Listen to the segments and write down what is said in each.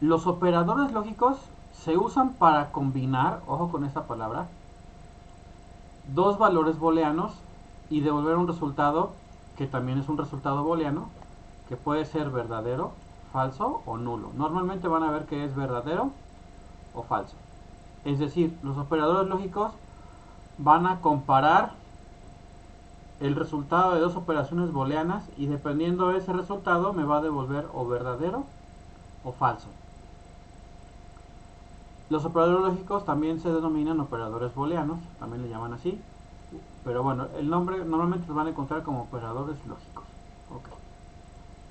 Los operadores lógicos se usan para combinar, ojo con esta palabra, dos valores booleanos y devolver un resultado que también es un resultado booleano, que puede ser verdadero, falso o nulo. Normalmente van a ver que es verdadero o falso. Es decir, los operadores lógicos van a comparar el resultado de dos operaciones booleanas y dependiendo de ese resultado me va a devolver o verdadero o falso. Los operadores lógicos también se denominan operadores booleanos, también le llaman así, pero bueno, el nombre normalmente los van a encontrar como operadores lógicos. Okay.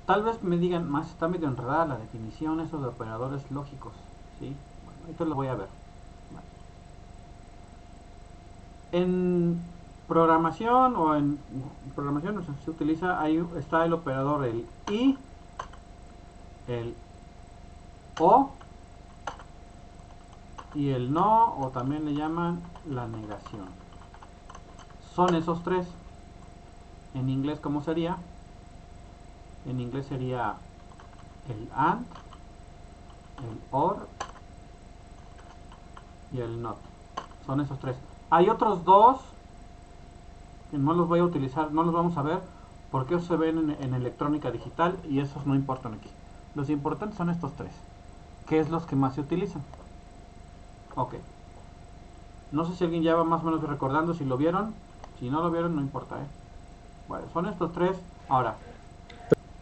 Tal vez me digan, más está medio enredada la definición eso de operadores lógicos, ¿sí? Bueno, esto lo voy a ver. Vale. En programación o en programación o sea, se utiliza, ahí está el operador el y, el o y el no, o también le llaman la negación. Son esos tres. En inglés, ¿cómo sería? En inglés sería el and, el or y el not. Son esos tres. Hay otros dos que no los voy a utilizar, no los vamos a ver porque esos se ven en electrónica digital y esos no importan aquí. Los importantes son estos tres, que es los que más se utilizan. Ok. No sé si alguien ya va más o menos recordando si lo vieron. Si no lo vieron, no importa, ¿eh? Bueno, son estos tres. Ahora,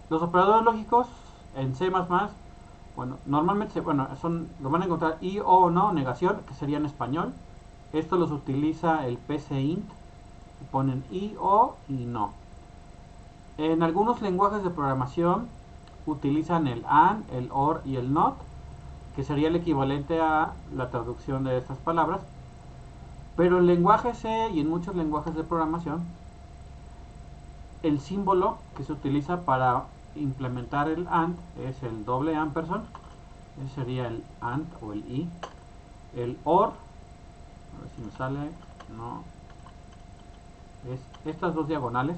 los operadores lógicos en C++, bueno, normalmente lo van a encontrar y o no, negación, que sería en español. Esto los utiliza el PCInt, ponen y o y no. En algunos lenguajes de programación utilizan el and, el or y el not, que sería el equivalente a la traducción de estas palabras. Pero en lenguaje C y en muchos lenguajes de programación, el símbolo que se utiliza para implementar el AND es el doble ampersand, ese sería el AND o el I. El OR, a ver si me sale, no, es estas dos diagonales.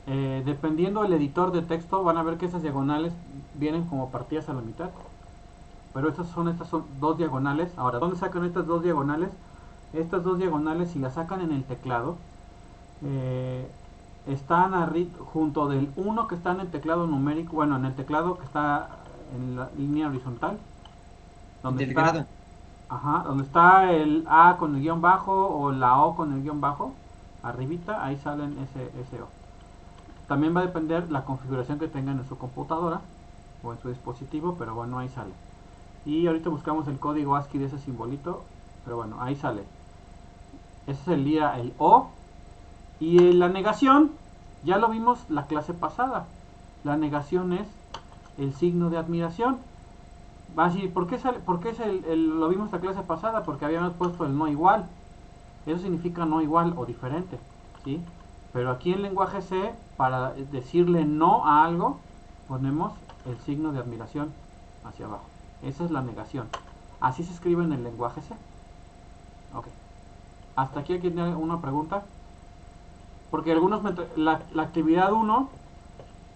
Dependiendo del editor de texto, van a ver que esas diagonales vienen como partidas a la mitad. Pero estas son dos diagonales. Ahora, ¿dónde sacan estas dos diagonales? Estas dos diagonales, si las sacan en el teclado, eh, están junto del 1 que está en el teclado numérico, bueno, en el teclado que está en la línea horizontal, donde Del está, grado. ajá, donde está el A con el guión bajo o la O con el guión bajo, arribita, ahí salen ese O. También va a depender la configuración que tengan en su computadora o en su dispositivo, pero bueno, ahí sale. Y ahorita buscamos el código ASCII de ese simbolito, pero bueno, ahí sale. Ese sería el O. Y la negación, ya lo vimos la clase pasada. La negación es el signo de admiración. Va a decir, ¿por qué lo vimos la clase pasada? Porque habíamos puesto el no igual. Eso significa no igual o diferente. ¿Sí? Pero aquí en lenguaje C, para decirle no a algo, ponemos el signo de admiración hacia abajo. Esa es la negación. Así se escribe en el lenguaje C. Ok. Hasta aquí tiene una pregunta. Porque la actividad uno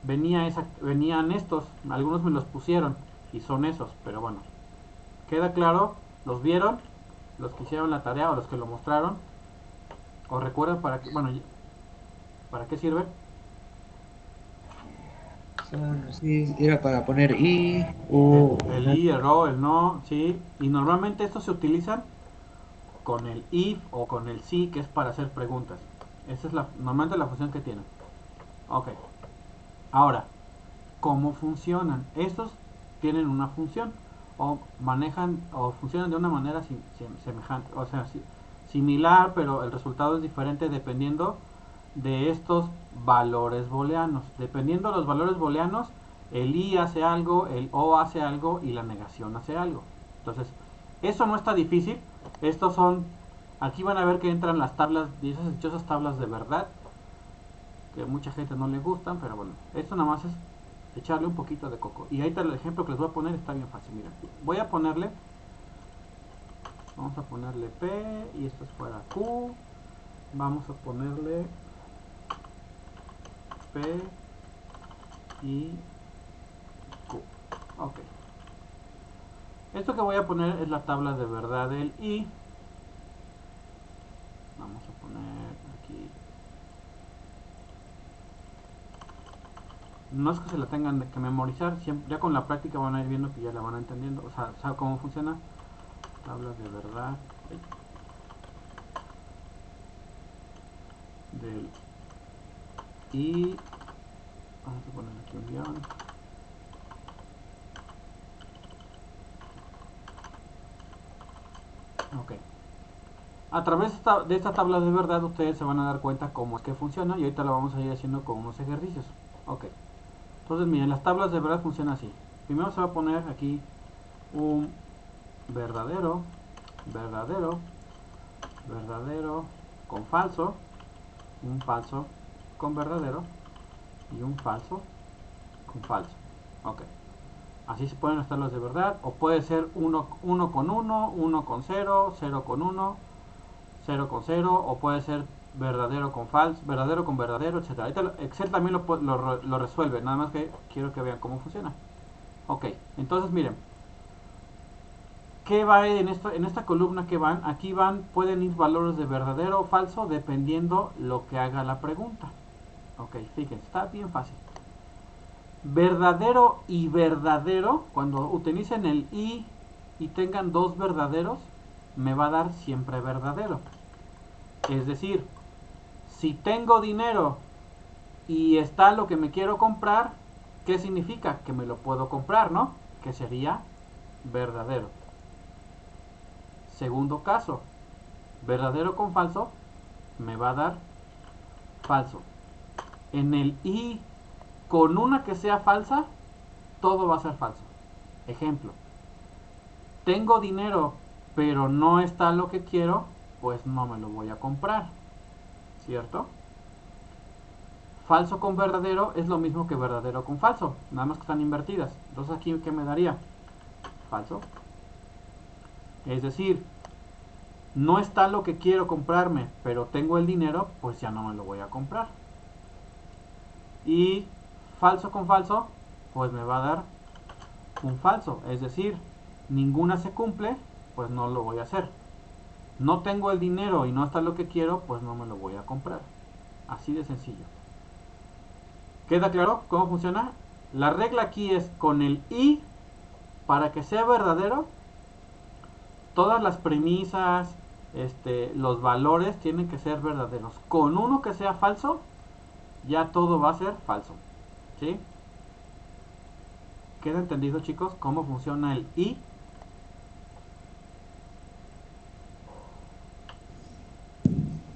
venían estos, algunos me los pusieron y son esos, pero bueno, queda claro, los vieron, los que hicieron la tarea o los que lo mostraron, o recuerdan para qué sirve. Sí, era para poner i, El, o, el i, el o, el no, sí, y normalmente estos se utilizan con el if o con el sí, que es para hacer preguntas. Esa es normalmente la función que tienen. Ok, ahora, ¿cómo funcionan? Estos tienen una función o manejan o funcionan de una manera semejante, o sea, similar, pero el resultado es diferente dependiendo de estos valores booleanos. Dependiendo de los valores booleanos, el i hace algo, el o hace algo y la negación hace algo. Entonces, eso no está difícil. Estos son, aquí van a ver que entran las tablas, y esas dichosas tablas de verdad, que a mucha gente no le gustan, pero bueno, esto nada más es echarle un poquito de coco. Y ahí está el ejemplo que les voy a poner, está bien fácil, miren. Voy a ponerle, vamos a ponerle P y esto es fuera Q, vamos a ponerle P y Q. Ok. Esto que voy a poner es la tabla de verdad del i. Vamos a poner aquí. No es que se la tengan que memorizar, siempre, ya con la práctica van a ir viendo que ya la van entendiendo, o sea, sabe cómo funciona. Tabla de verdad del i. Vamos a poner aquí un guión. Ok. A través de esta tabla de verdad ustedes se van a dar cuenta cómo es que funciona y ahorita lo vamos a ir haciendo con unos ejercicios. Ok. Entonces miren, las tablas de verdad funcionan así. Primero se va a poner aquí un verdadero, verdadero, verdadero con falso, un falso con verdadero y un falso con falso. Ok. Así se pueden estar los de verdad, o puede ser 1 con 1, 1 con 0, 0 con 1, 0 con 0, o puede ser verdadero con falso, verdadero con verdadero, etc. Ahorita Excel también lo resuelve, nada más que quiero que vean cómo funciona. Ok, entonces miren, ¿qué va en esta columna que van? Aquí pueden ir valores de verdadero o falso dependiendo lo que haga la pregunta. Ok, fíjense, está bien fácil. Verdadero y verdadero, cuando utilicen el y tengan dos verdaderos, me va a dar siempre verdadero. Es decir, si tengo dinero y está lo que me quiero comprar, ¿qué significa? Que me lo puedo comprar, ¿no? Que sería verdadero. Segundo caso, verdadero con falso, me va a dar falso. En el y con una que sea falsa, todo va a ser falso. Ejemplo, tengo dinero, pero no está lo que quiero, pues no me lo voy a comprar. ¿Cierto? Falso con verdadero es lo mismo que verdadero con falso, nada más que están invertidas. Entonces aquí, ¿qué me daría? Falso. Es decir, no está lo que quiero comprarme, pero tengo el dinero, pues ya no me lo voy a comprar. Y falso con falso, pues me va a dar un falso. Es decir, ninguna se cumple, pues no lo voy a hacer. No tengo el dinero y no está lo que quiero, pues no me lo voy a comprar. Así de sencillo. ¿Queda claro cómo funciona? La regla aquí es con el y, para que sea verdadero, todas las premisas, los valores tienen que ser verdaderos. Con uno que sea falso, ya todo va a ser falso. ¿Sí? ¿Queda entendido, chicos, cómo funciona el y?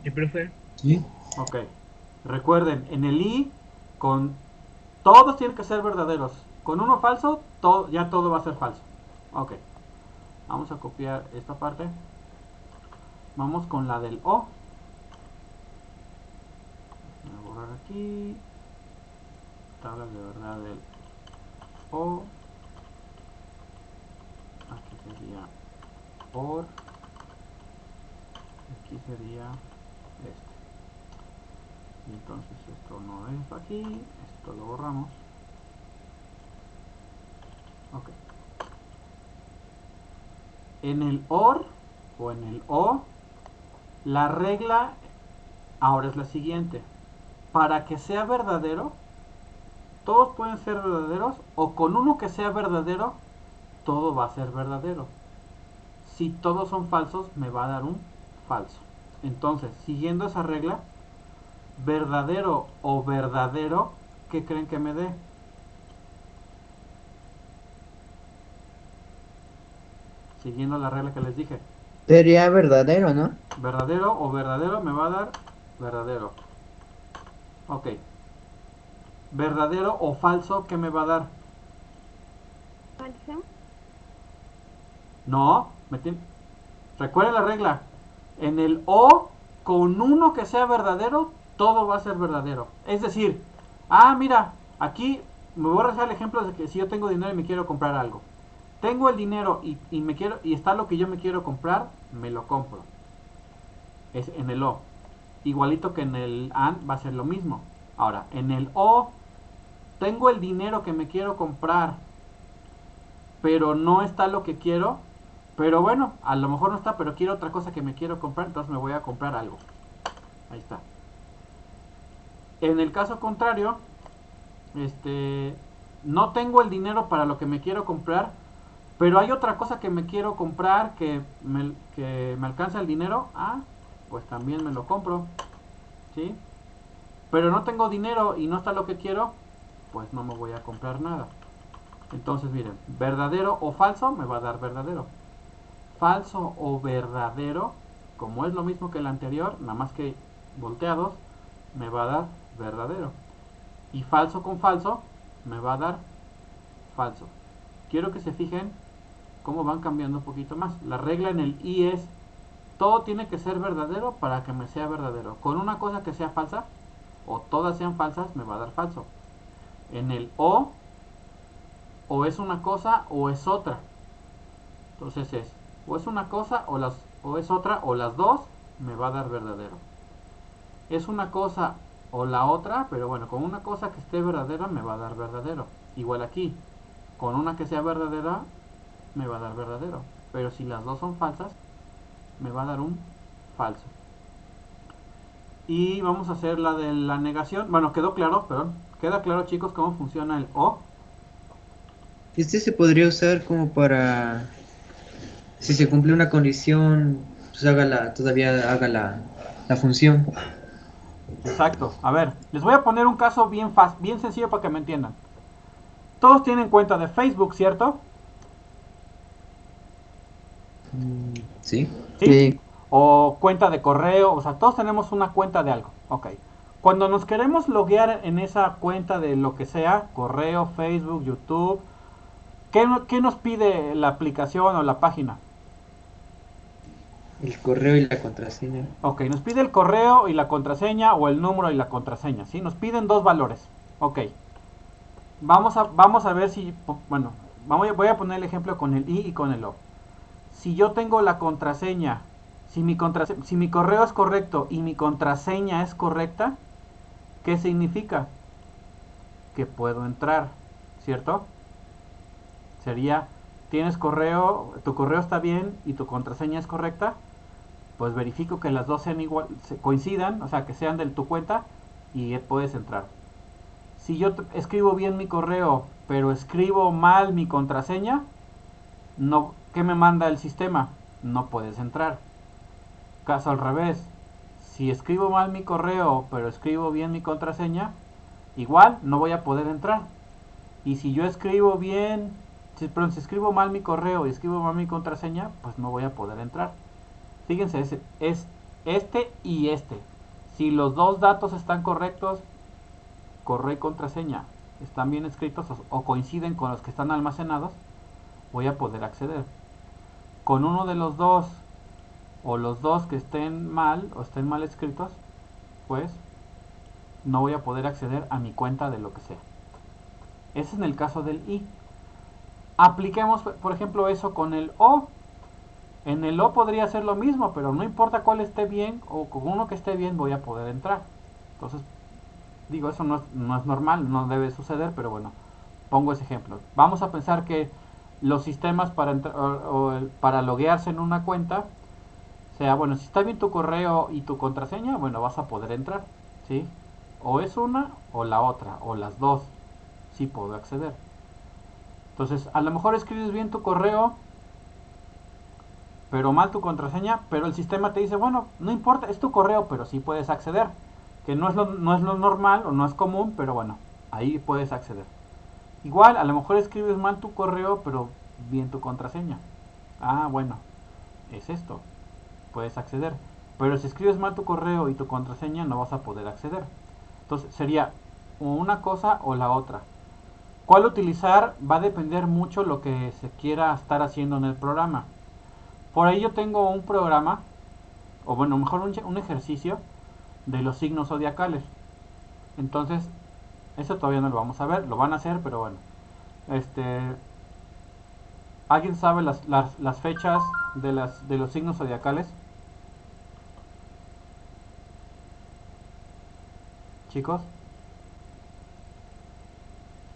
¿Y profe? Sí. Ok. Recuerden, en el i, con todos tienen que ser verdaderos. Con uno falso, ya todo va a ser falso. Ok. Vamos a copiar esta parte. Vamos con la del o. Voy a borrar aquí. Tabla de verdad del o. Aquí sería or. Aquí sería este. Y entonces esto no es aquí. Esto lo borramos. Ok. En el or o en el o, la regla ahora es la siguiente. Para que sea verdadero, todos pueden ser verdaderos, o con uno que sea verdadero, todo va a ser verdadero. Si todos son falsos, me va a dar un falso. Entonces, siguiendo esa regla, verdadero o verdadero, ¿qué creen que me dé? Siguiendo la regla que les dije. Sería verdadero, ¿no? Verdadero o verdadero me va a dar verdadero. Ok. Verdadero o falso, ¿qué me va a dar? Falso. No, recuerden la regla. En el o, con uno que sea verdadero, todo va a ser verdadero. Es decir, mira, aquí me voy a rezar el ejemplo de que si yo tengo dinero y me quiero comprar algo. Tengo el dinero y está lo que yo me quiero comprar, me lo compro. Es en el o. Igualito que en el and va a ser lo mismo. Ahora, en el o, tengo el dinero que me quiero comprar, pero no está lo que quiero. Pero bueno, a lo mejor no está, pero quiero otra cosa que me quiero comprar, entonces me voy a comprar algo. Ahí está. En el caso contrario, no tengo el dinero para lo que me quiero comprar, pero hay otra cosa que me quiero comprar que me alcanza el dinero. Ah, pues también me lo compro, ¿sí? Pero no tengo dinero y no está lo que quiero, pues no me voy a comprar nada. Entonces miren, verdadero o falso me va a dar verdadero. Falso o verdadero, como es lo mismo que el anterior, nada más que volteados, me va a dar verdadero. Y falso con falso me va a dar falso. Quiero que se fijen cómo van cambiando un poquito más. La regla en el i es: todo tiene que ser verdadero para que me sea verdadero. Con una cosa que sea falsa, o todas sean falsas, me va a dar falso. En el o es una cosa o es otra. Entonces o es una cosa o es otra, o las dos, me va a dar verdadero. Es una cosa o la otra, pero bueno, con una cosa que esté verdadera me va a dar verdadero. Igual aquí, con una que sea verdadera me va a dar verdadero. Pero si las dos son falsas, me va a dar un falso. Y vamos a hacer la de la negación. Bueno, quedó claro, perdón. ¿Queda claro, chicos, cómo funciona el o? Este se podría usar como para, si se cumple una condición, pues todavía haga la función. Exacto. A ver, les voy a poner un caso bien fácil, bien sencillo para que me entiendan. Todos tienen cuenta de Facebook, ¿cierto? ¿Sí? ¿Sí? Sí. O cuenta de correo, o sea, todos tenemos una cuenta de algo. Ok. Cuando nos queremos loguear en esa cuenta de lo que sea, correo, Facebook, YouTube, ¿qué nos pide la aplicación o la página? El correo y la contraseña. Ok, nos pide el correo y la contraseña, o el número y la contraseña, ¿sí? Nos piden dos valores. Ok. Vamos a ver si, bueno, voy a poner el ejemplo con el i y con el o. Si yo tengo la contraseña, si mi correo es correcto y mi contraseña es correcta, ¿qué significa? Que puedo entrar, ¿cierto? Sería, tienes correo, tu correo está bien y tu contraseña es correcta, pues verifico que las dos sean igual, coincidan, o sea, que sean de tu cuenta, y puedes entrar. Si yo escribo bien mi correo, pero escribo mal mi contraseña, no, ¿qué me manda el sistema? No puedes entrar. Caso al revés, si escribo mal mi correo, pero escribo bien mi contraseña, igual no voy a poder entrar. Y si yo escribo bien, si escribo mal mi correo y escribo mal mi contraseña, pues no voy a poder entrar. Fíjense, es este y este. Si los dos datos están correctos, correo y contraseña están bien escritos o coinciden con los que están almacenados, voy a poder acceder. Con uno de los dos, o los dos que estén mal o estén mal escritos, pues no voy a poder acceder a mi cuenta de lo que sea. Ese es en el caso del i. Apliquemos, por ejemplo, eso con el o. En el o podría ser lo mismo, pero no importa cuál esté bien, o con uno que esté bien voy a poder entrar. Entonces, digo, eso no es normal, no debe suceder, pero bueno, pongo ese ejemplo. Vamos a pensar que los sistemas para, para loguearse en una cuenta, sea, bueno, si está bien tu correo y tu contraseña, bueno, vas a poder entrar, ¿sí? O es una o la otra, o las dos, sí puedo acceder. Entonces, a lo mejor escribes bien tu correo, pero mal tu contraseña, pero el sistema te dice, bueno, no importa, es tu correo, pero sí puedes acceder. Que no es lo normal o no es común, pero bueno, ahí puedes acceder. Igual, a lo mejor escribes mal tu correo, pero bien tu contraseña. Ah, bueno, es esto, puedes acceder. Pero si escribes mal tu correo y tu contraseña, no vas a poder acceder. Entonces sería una cosa o la otra. ¿Cuál utilizar? Va a depender mucho lo que se quiera estar haciendo en el programa. Por ahí yo tengo un programa, o bueno, mejor un ejercicio de los signos zodiacales. Entonces, eso todavía no lo vamos a ver, lo van a hacer, pero bueno. Este, ¿Alguien sabe las fechas de los signos zodiacales? Chicos,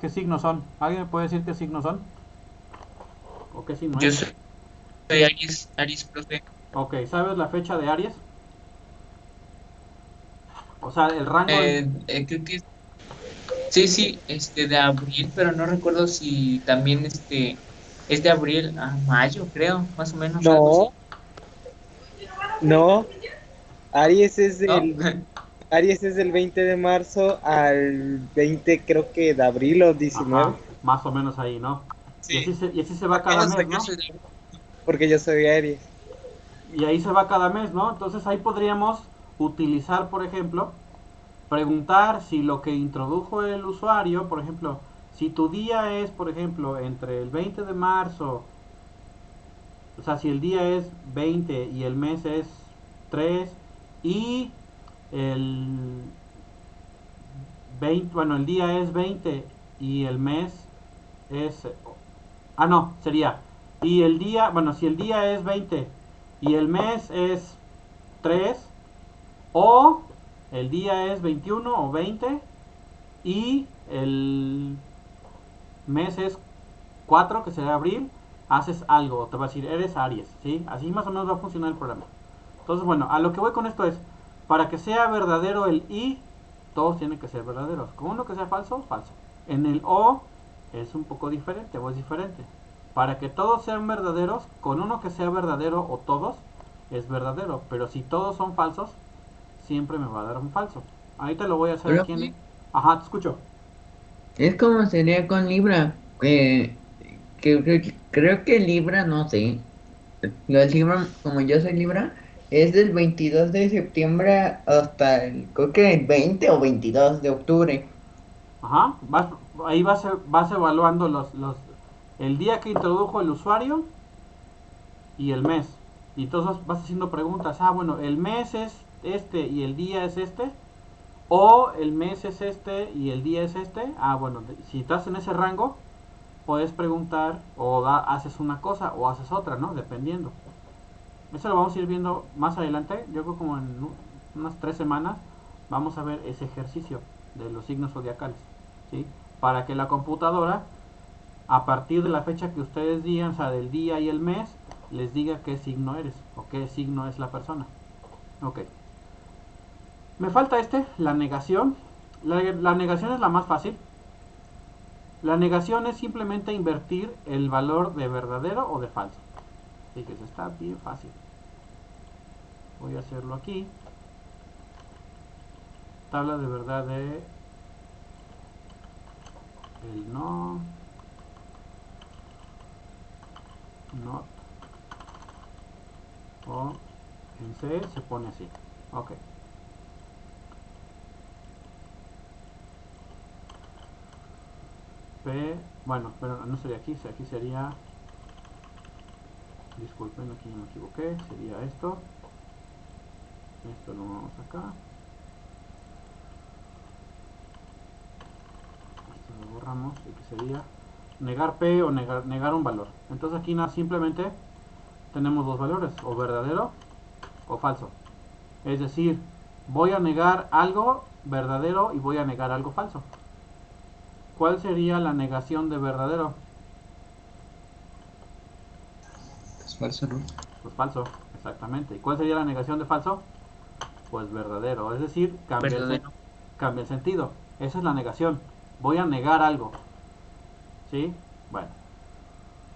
¿qué signos son? ¿Alguien me puede decir qué signos son? ¿O qué signo Yo es? soy Aries, profe. Ok, ¿sabes la fecha de Aries? O sea, el rango en... Creo que sí, sí, de abril, pero no recuerdo si también es de abril a mayo, creo, más o menos, algo No, así, no. Aries ¿no? Aries es del 20 de marzo al 20, creo que de abril o Ajá, 19. más o menos ahí, ¿no? Sí, Y así se va cada apenas mes, saqué ¿no? ese Porque yo soy Aries. Y ahí se va cada mes, ¿no? Entonces ahí podríamos utilizar, por ejemplo, preguntar si lo que introdujo el usuario, por ejemplo, si tu día es, por ejemplo, entre el 20 de marzo, o sea, si el día es 20 y el mes es 3 y el 20, bueno, el día es 20 y el mes es... Ah, no, sería. Y el día, bueno, si el día es 20 y el mes es 3 o el día es 21 o 20 y el mes es 4 que será abril, haces algo, te va a decir, eres Aries, ¿sí? Así más o menos va a funcionar el programa. Entonces, bueno, a lo que voy con esto es, para que sea verdadero el I, todos tienen que ser verdaderos. Con uno que sea falso, falso. En el O es un poco diferente o es diferente. Para que todos sean verdaderos, con uno que sea verdadero o todos, es verdadero. Pero si todos son falsos, siempre me va a dar un falso. Ahí te lo voy a hacer aquí en... Profe, Ajá, te escucho. es como sería con Libra, creo que Libra, no sé. Lo del Libra, como yo soy Libra, es del 22 de septiembre hasta creo que el 20 o 22 de octubre. Ajá, ahí vas evaluando el día que introdujo el usuario y el mes. Y entonces vas haciendo preguntas. Ah, bueno, el mes es este y el día es este. O el mes es este y el día es este. Ah, bueno, si estás en ese rango, puedes preguntar o haces una cosa o haces otra, ¿no? Dependiendo. Eso lo vamos a ir viendo más adelante. Yo creo como en unas 3 semanas vamos a ver ese ejercicio de los signos zodiacales. ¿Sí? Para que la computadora, a partir de la fecha que ustedes digan, o sea, del día y el mes, les diga qué signo eres o qué signo es la persona. Ok. Me falta la negación. La negación es la más fácil. La negación es simplemente invertir el valor de verdadero o de falso. Así que eso está bien fácil. Voy a hacerlo aquí. Tabla de verdad de el no, not o en C se pone así. Ok. P, bueno, pero no sería aquí sería, disculpen, aquí me equivoqué, sería esto lo vamos acá, esto lo borramos y que sería negar P o negar un valor. Entonces aquí simplemente tenemos dos valores, o verdadero o falso. Es decir, voy a negar algo verdadero y voy a negar algo falso. ¿Cuál sería la negación de verdadero? Es falso, ¿no? Pues falso, exactamente. ¿Y cuál sería la negación de falso? Pues verdadero. Es decir, verdadero. cambia el sentido. Esa es la negación. Voy a negar algo. ¿Sí? Bueno.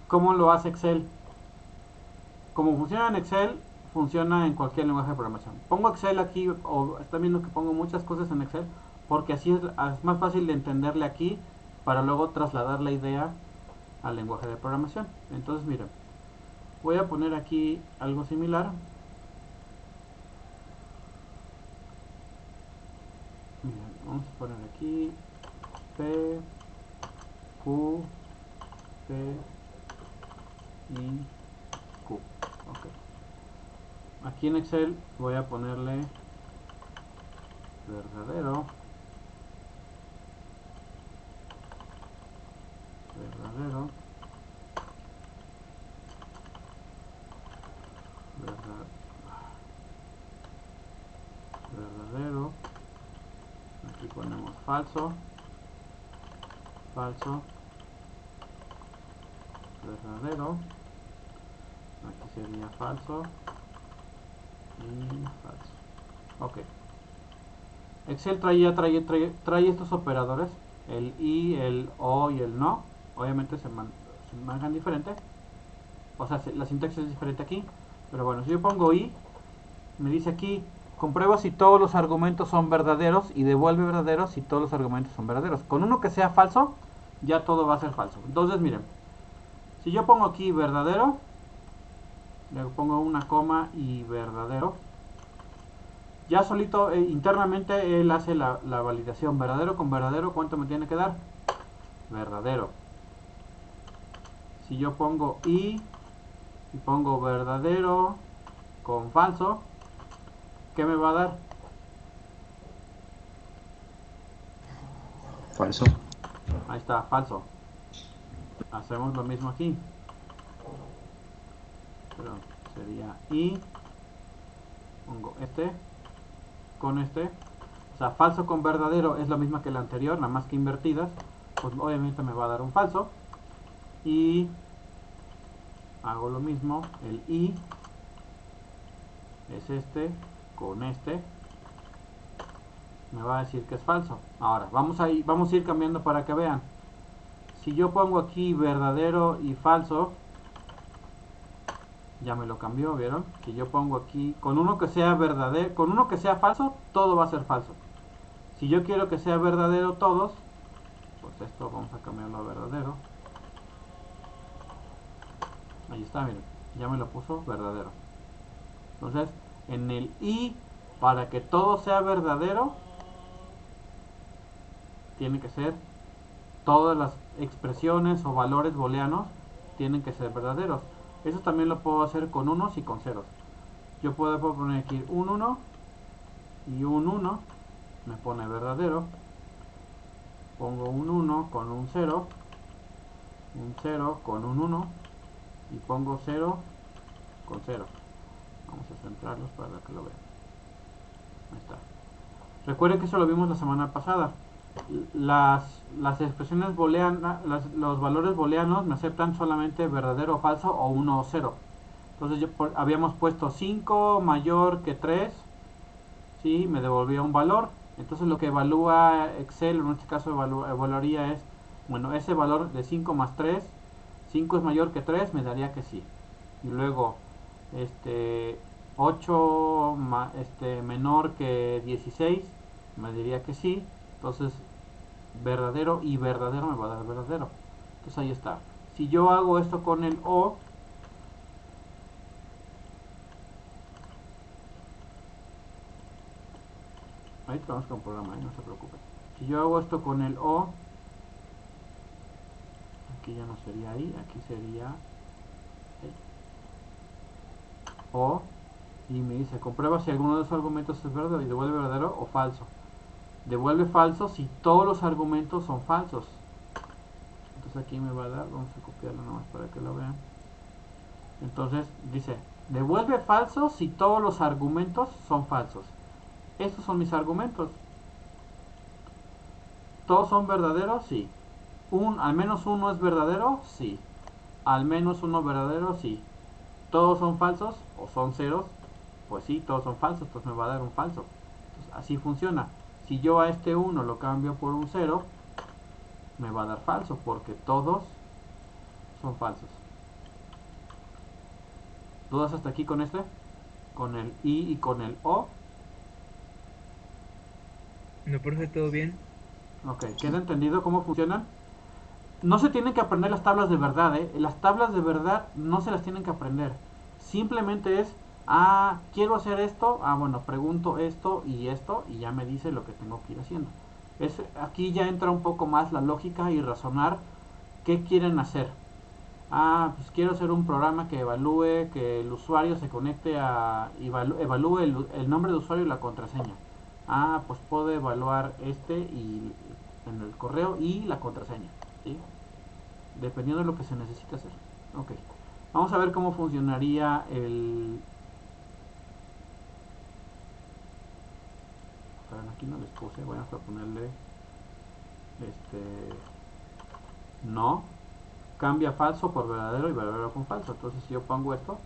¿Cómo lo hace Excel? Como funciona en Excel, funciona en cualquier lenguaje de programación. Pongo Excel aquí, o están viendo que pongo muchas cosas en Excel, porque así es más fácil de entenderle aquí para luego trasladar la idea al lenguaje de programación. Entonces, miren, voy a poner aquí algo similar. Miren, vamos a poner aquí P, Q, P, I, Q. Ok. Aquí en Excel voy a ponerle verdadero, verdadero, verdad, verdadero. Aquí ponemos falso, falso, verdadero, aquí sería falso y falso. Ok. Excel trae estos operadores, el y, el o y el no. Obviamente se manejan diferente. O sea, la sintaxis es diferente aquí. Pero bueno, si yo pongo y, me dice aquí, comprueba si todos los argumentos son verdaderos y devuelve verdaderos si todos los argumentos son verdaderos. Con uno que sea falso, ya todo va a ser falso. Entonces, miren, si yo pongo aquí verdadero, le pongo una coma y verdadero, ya solito, internamente, él hace la validación. Verdadero con verdadero, ¿cuánto me tiene que dar? Verdadero. Si yo pongo y pongo verdadero con falso, ¿qué me va a dar? Falso. Ahí está, falso. Hacemos lo mismo aquí. Pero sería y, pongo este con este. O sea, falso con verdadero es la misma que la anterior, nada más que invertidas. Pues obviamente me va a dar un falso. Y hago lo mismo, el y es este con este, me va a decir que es falso. Ahora, vamos a ir cambiando para que vean. Si yo pongo aquí verdadero y falso, ya me lo cambió, ¿vieron? Si yo pongo aquí, con uno que sea verdadero, con uno que sea falso, todo va a ser falso. Si yo quiero que sea verdadero todos, pues esto vamos a cambiarlo a verdadero. Ahí está, miren, ya me lo puso verdadero. Entonces, en el y, para que todo sea verdadero, tiene que ser, todas las expresiones o valores booleanos tienen que ser verdaderos. Eso también lo puedo hacer con unos y con ceros. Yo puedo poner aquí un 1 y un 1, me pone verdadero. Pongo un 1 con un 0 con un 1 y pongo 0 con 0. Vamos a centrarlos para que lo vean. Ahí está. Recuerden que eso lo vimos la semana pasada. Las expresiones booleanas, los valores booleanos me aceptan solamente verdadero o falso o 1 o 0. Entonces habíamos puesto 5 mayor que 3, ¿sí? Me devolvía un valor. Entonces lo que evalúa Excel, en este caso evaluaría es, bueno, ese valor de 5 más 3, 5 es mayor que 3, me daría que sí. Y luego, 8 menor que 16, me diría que sí. Entonces, verdadero y verdadero me va a dar verdadero. Entonces ahí está. Si yo hago esto con el O, ahí tenemos con programa, no se preocupen. Si yo hago esto con el O, aquí ya no sería ahí, aquí sería ahí. O, y me dice, comprueba si alguno de esos argumentos es verdadero y devuelve verdadero o falso. Devuelve falso si todos los argumentos son falsos. Entonces aquí me va a dar, vamos a copiarlo nomás para que lo vean. Entonces dice, devuelve falso si todos los argumentos son falsos. Estos son mis argumentos. ¿Todos son verdaderos? Sí. ¿Al menos uno es verdadero? Sí. ¿Al menos uno verdadero? Sí. ¿Todos son falsos o son ceros? Pues sí, todos son falsos, pues me va a dar un falso. Entonces, así funciona. Si yo a este 1 lo cambio por un 0, me va a dar falso, porque todos son falsos. ¿Dudas hasta aquí con este? Con el I y con el O. No, profe, todo bien. Ok, ¿queda entendido cómo funcionan? No se tienen que aprender las tablas de verdad, ¿eh? Las tablas de verdad no se las tienen que aprender. Simplemente es, quiero hacer esto, bueno, pregunto esto, y ya me dice lo que tengo que ir haciendo. Aquí ya entra un poco más la lógica y razonar qué quieren hacer. Pues quiero hacer un programa que evalúe que el usuario se conecte evalúe el nombre de usuario y la contraseña. Pues puedo evaluar y en el correo y la contraseña, ¿sí? Dependiendo de lo que se necesite hacer. Ok, vamos a ver cómo funcionaría aquí no les puse, voy a ponerle no, cambia falso por verdadero y verdadero con falso. Entonces si yo pongo esto,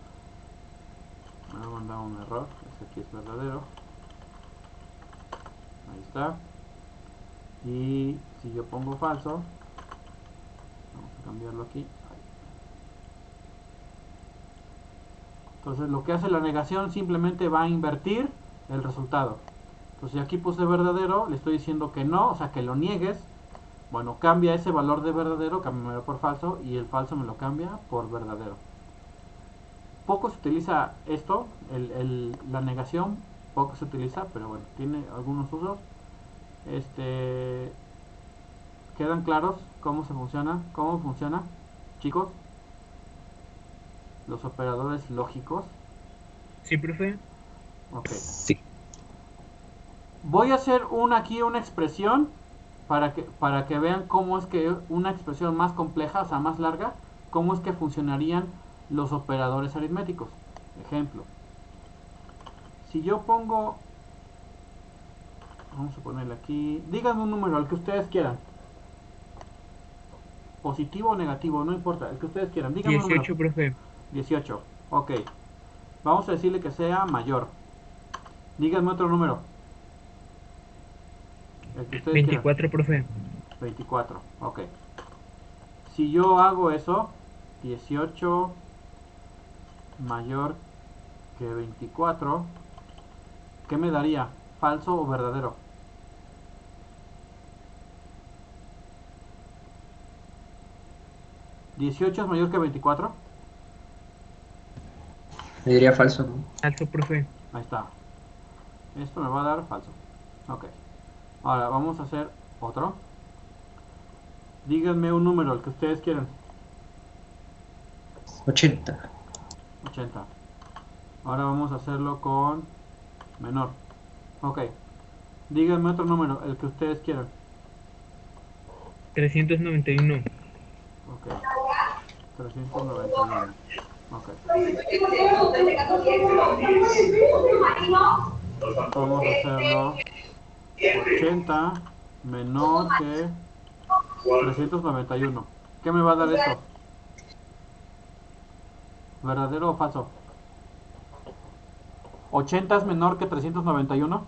me va a mandar un error. Este aquí es verdadero. Ahí está. Y si yo pongo falso, vamos a cambiarlo aquí. Entonces lo que hace la negación simplemente va a invertir el resultado. Entonces si aquí puse verdadero, le estoy diciendo que no, o sea que lo niegues. Bueno, cambia ese valor de verdadero, cámbiamelo por falso, y el falso me lo cambia por verdadero. Poco se utiliza esto, la negación, poco se utiliza, pero bueno, tiene algunos usos. ¿Quedan claros cómo se funciona? ¿Cómo funciona, chicos? Los operadores lógicos. Sí, profe. Ok. Sí. Voy a hacer aquí una expresión para que vean cómo es que una expresión más compleja, o sea, más larga, cómo es que funcionarían los operadores aritméticos. Ejemplo. Si yo pongo, vamos a ponerle aquí, díganme un número, el que ustedes quieran. Positivo o negativo, no importa, el que ustedes quieran. Díganme un número. 18, profe. 18. Ok. Vamos a decirle que sea mayor. Díganme otro número. El que ustedes quieran. 24, profe. 24. Ok. Si yo hago eso, 18 mayor que 24, ¿qué me daría? ¿Falso o verdadero? ¿18 es mayor que 24? Me diría falso, ¿no? Alto, profe. Ahí está. Esto me va a dar falso. Ok. Ahora vamos a hacer otro. Díganme un número, el que ustedes quieran. 80. 80. Ahora vamos a hacerlo con menor. Ok. Díganme otro número, el que ustedes quieran. 391. Ok. 391. Ok. Vamos a hacerlo 80 menor que 391. ¿Qué me va a dar esto? ¿Verdadero o falso? 80 es menor que 391.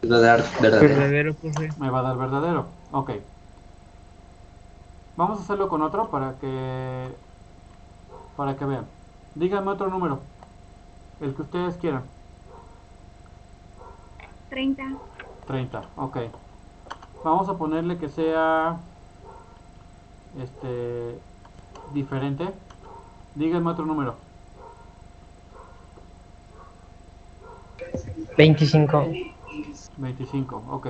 Verdadero. Verdadero, profe. Me va a dar verdadero. Ok. Vamos a hacerlo con otro para que vean. Díganme otro número. El que ustedes quieran. 30. 30. Ok. Vamos a ponerle que sea diferente. Díganme otro número. 25. 25. Ok.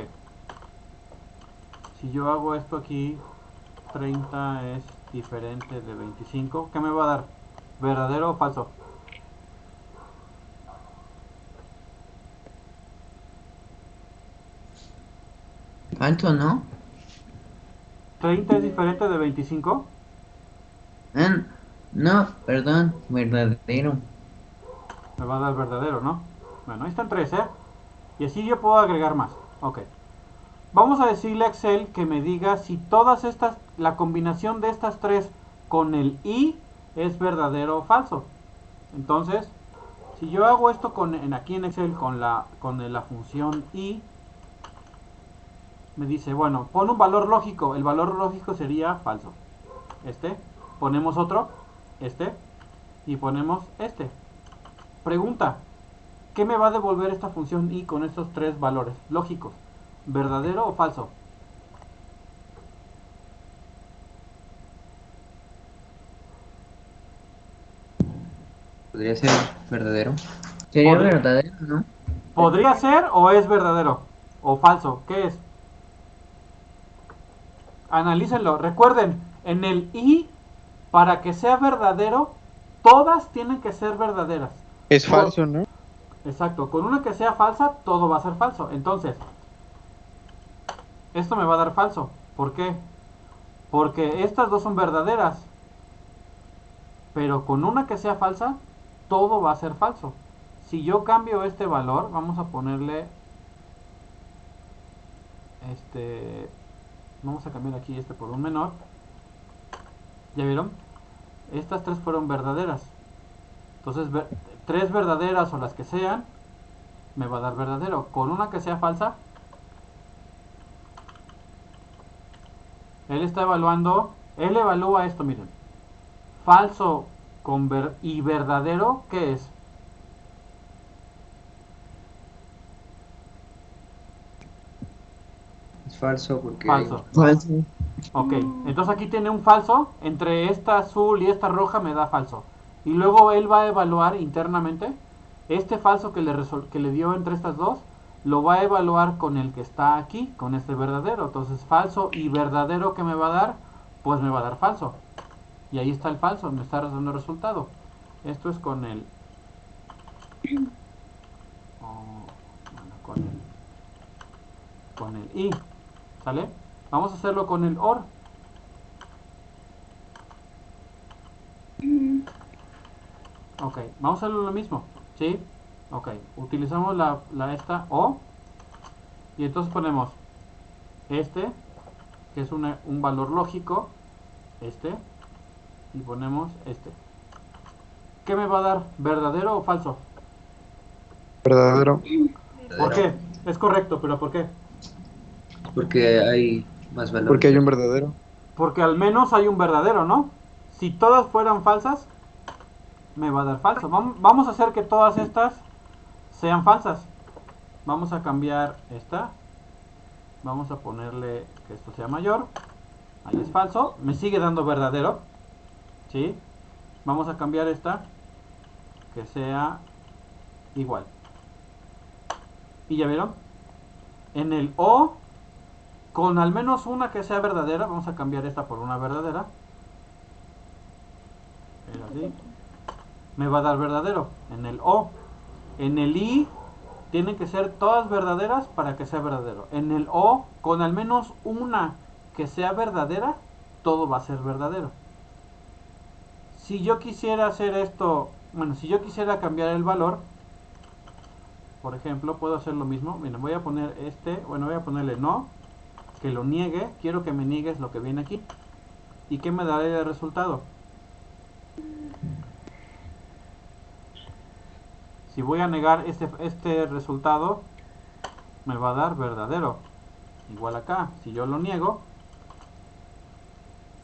Si yo hago esto aquí, 30 es diferente de 25. ¿Qué me va a dar? ¿Verdadero o falso? Falso, ¿no? 30 es diferente de 25. Ah, no, perdón, verdadero. Me va a dar verdadero, ¿no? Bueno, ahí están 3, ¿eh? Y así yo puedo agregar más. Ok. Vamos a decirle a Excel que me diga si todas estas, la combinación de estas tres con el i es verdadero o falso. Entonces, si yo hago esto aquí en Excel con la función i, me dice, bueno, pon un valor lógico. El valor lógico sería falso. Ponemos otro, y ponemos Pregunta, ¿qué me va a devolver esta función i con estos tres valores lógicos? ¿Verdadero o falso? Podría ser verdadero. Sería Podría, verdadero, ¿no? ¿Podría ser o es verdadero? ¿O falso? ¿Qué es? Analícenlo. Recuerden, en el i, para que sea verdadero, todas tienen que ser verdaderas. Es falso, ¿no? Exacto. Con una que sea falsa, todo va a ser falso. Entonces, esto me va a dar falso. ¿Por qué? Porque estas dos son verdaderas. Pero con una que sea falsa, todo va a ser falso. Si yo cambio este valor, vamos a ponerle vamos a cambiar aquí por un menor. ¿Ya vieron? Estas tres fueron verdaderas. Entonces, tres verdaderas o las que sean, me va a dar verdadero. Con una que sea falsa, él está evaluando, él evalúa esto, miren. Falso y verdadero, ¿qué es? Es falso porque Falso. Falso. Ok, entonces aquí tiene un falso. Entre esta azul y esta roja me da falso. Y luego él va a evaluar internamente este falso que le dio entre estas dos. Lo va a evaluar con el que está aquí, con este verdadero. Entonces falso y verdadero que me va a dar, pues me va a dar falso. Y ahí está el falso, me está dando el resultado. Esto es con el... bueno, con el i. ¿Sale? Vamos a hacerlo con el or. Ok, vamos a hacerlo lo mismo, ¿sí? Ok, utilizamos esta O y entonces ponemos este, que es un valor lógico, este, y ponemos este. ¿Qué me va a dar? ¿Verdadero o falso? Verdadero. ¿Por verdadero. qué? Es correcto, pero ¿por qué? Porque hay más valores. Porque hay un verdadero. Porque al menos hay un verdadero, ¿no? Si todas fueran falsas, me va a dar falso. Vamos a hacer que todas estas sean falsas. Vamos a cambiar esta. Vamos a ponerle que esto sea mayor. Ahí es falso. Me sigue dando verdadero. ¿Sí? Vamos a cambiar esta. Que sea igual. ¿Y ya vieron? En el O, con al menos una que sea verdadera. Vamos a cambiar esta por una verdadera. Así. Me va a dar verdadero. En el O. En el I, tienen que ser todas verdaderas para que sea verdadero. En el O, con al menos una que sea verdadera, todo va a ser verdadero. Si yo quisiera hacer esto, bueno, si yo quisiera cambiar el valor, por ejemplo, puedo hacer lo mismo. Miren, voy a poner voy a ponerle no, que lo niegue. Quiero que me niegues lo que viene aquí. ¿Y qué me daré de resultado? Si voy a negar este resultado, me va a dar verdadero. Igual acá, si yo lo niego,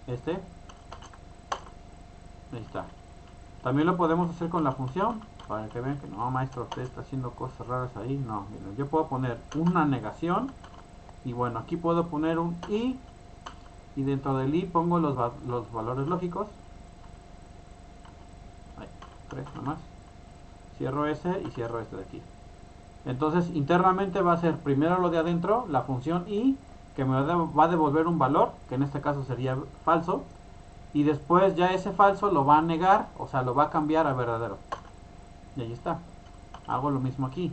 ahí está. También lo podemos hacer con la función, para que vean que no, maestro, usted está haciendo cosas raras ahí. No, miren, yo puedo poner una negación, y bueno, aquí puedo poner un i, y dentro del i pongo los valores lógicos. Ahí, 3 nomás. Cierro ese y cierro este de aquí. Entonces internamente va a ser primero lo de adentro, la función i, que me va a devolver un valor, que en este caso sería falso, y después ya ese falso lo va a negar, o sea, lo va a cambiar a verdadero. Y ahí está. Hago lo mismo aquí.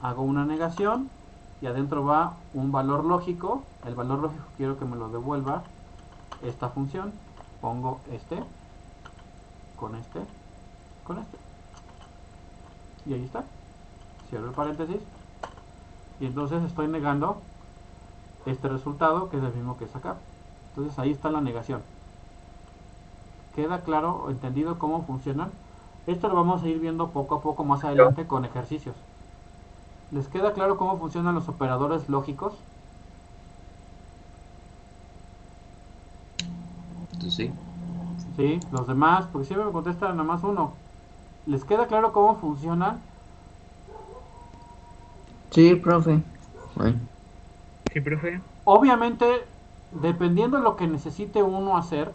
Hago una negación y adentro va un valor lógico. El valor lógico quiero que me lo devuelva esta función. Pongo con este, con este. Y ahí está. Cierro el paréntesis. Y entonces estoy negando este resultado, que es el mismo que es acá. Entonces ahí está la negación. ¿Queda claro o entendido cómo funcionan? Esto lo vamos a ir viendo poco a poco más adelante con ejercicios. ¿Les queda claro cómo funcionan los operadores lógicos? Entonces, sí. Sí, los demás, porque siempre me contestan nada más uno. ¿Les queda claro cómo funcionan? Sí, profe. Bueno, Sí, profe. Obviamente, dependiendo de lo que necesite uno hacer,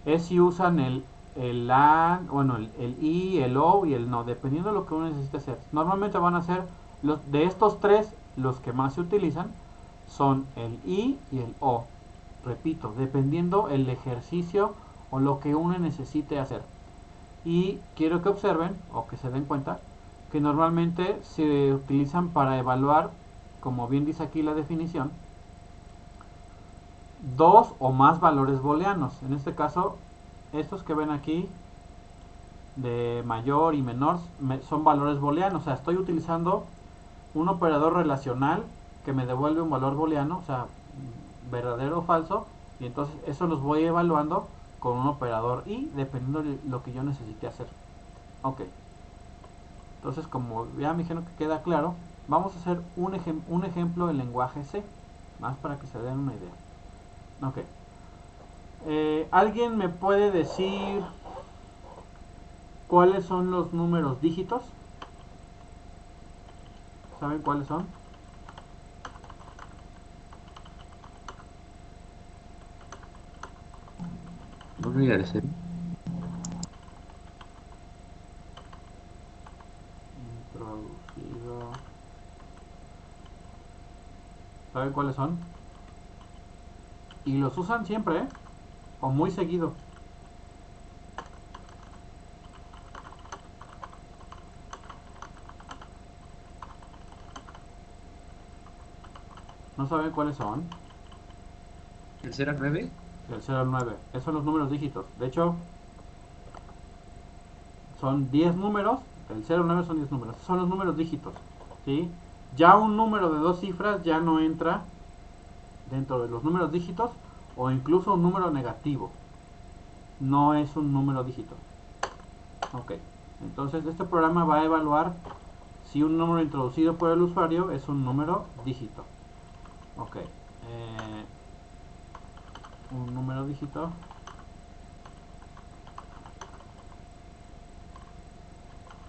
es si usan el AND, bueno, el I, el O y el NO, dependiendo de lo que uno necesite hacer. Normalmente van a ser, de estos tres, los que más se utilizan son el I y el O. Repito, dependiendo el ejercicio o lo que uno necesite hacer. Y quiero que observen, o que se den cuenta, que normalmente se utilizan para evaluar, como bien dice aquí la definición, dos o más valores booleanos. En este caso, estos que ven aquí de mayor y menor son valores booleanos. O sea, estoy utilizando un operador relacional que me devuelve un valor booleano, o sea, verdadero o falso, y entonces eso los voy evaluando con un operador y dependiendo de lo que yo necesite hacer. Ok. Entonces, como ya me dijeron que queda claro, vamos a hacer un ejemplo en lenguaje C, más para que se den una idea. Ok. ¿Alguien me puede decir cuáles son los números dígitos? ¿Saben cuáles son? ¿No voy a hacer? Introducido. ¿Saben cuáles son? Y los usan siempre, ¿eh? O muy seguido. ¿No saben cuáles son? ¿El 0 al 9? El 0 al 9. Esos son los números dígitos. De hecho, son 10 números. El 0 al 9 son 10 números. Son los números dígitos. ¿Sí? Ya un número de 2 cifras ya no entra dentro de los números dígitos. O incluso un número negativo. No es un número dígito. Ok. Entonces este programa va a evaluar si un número introducido por el usuario es un número dígito. Ok. Un número dígito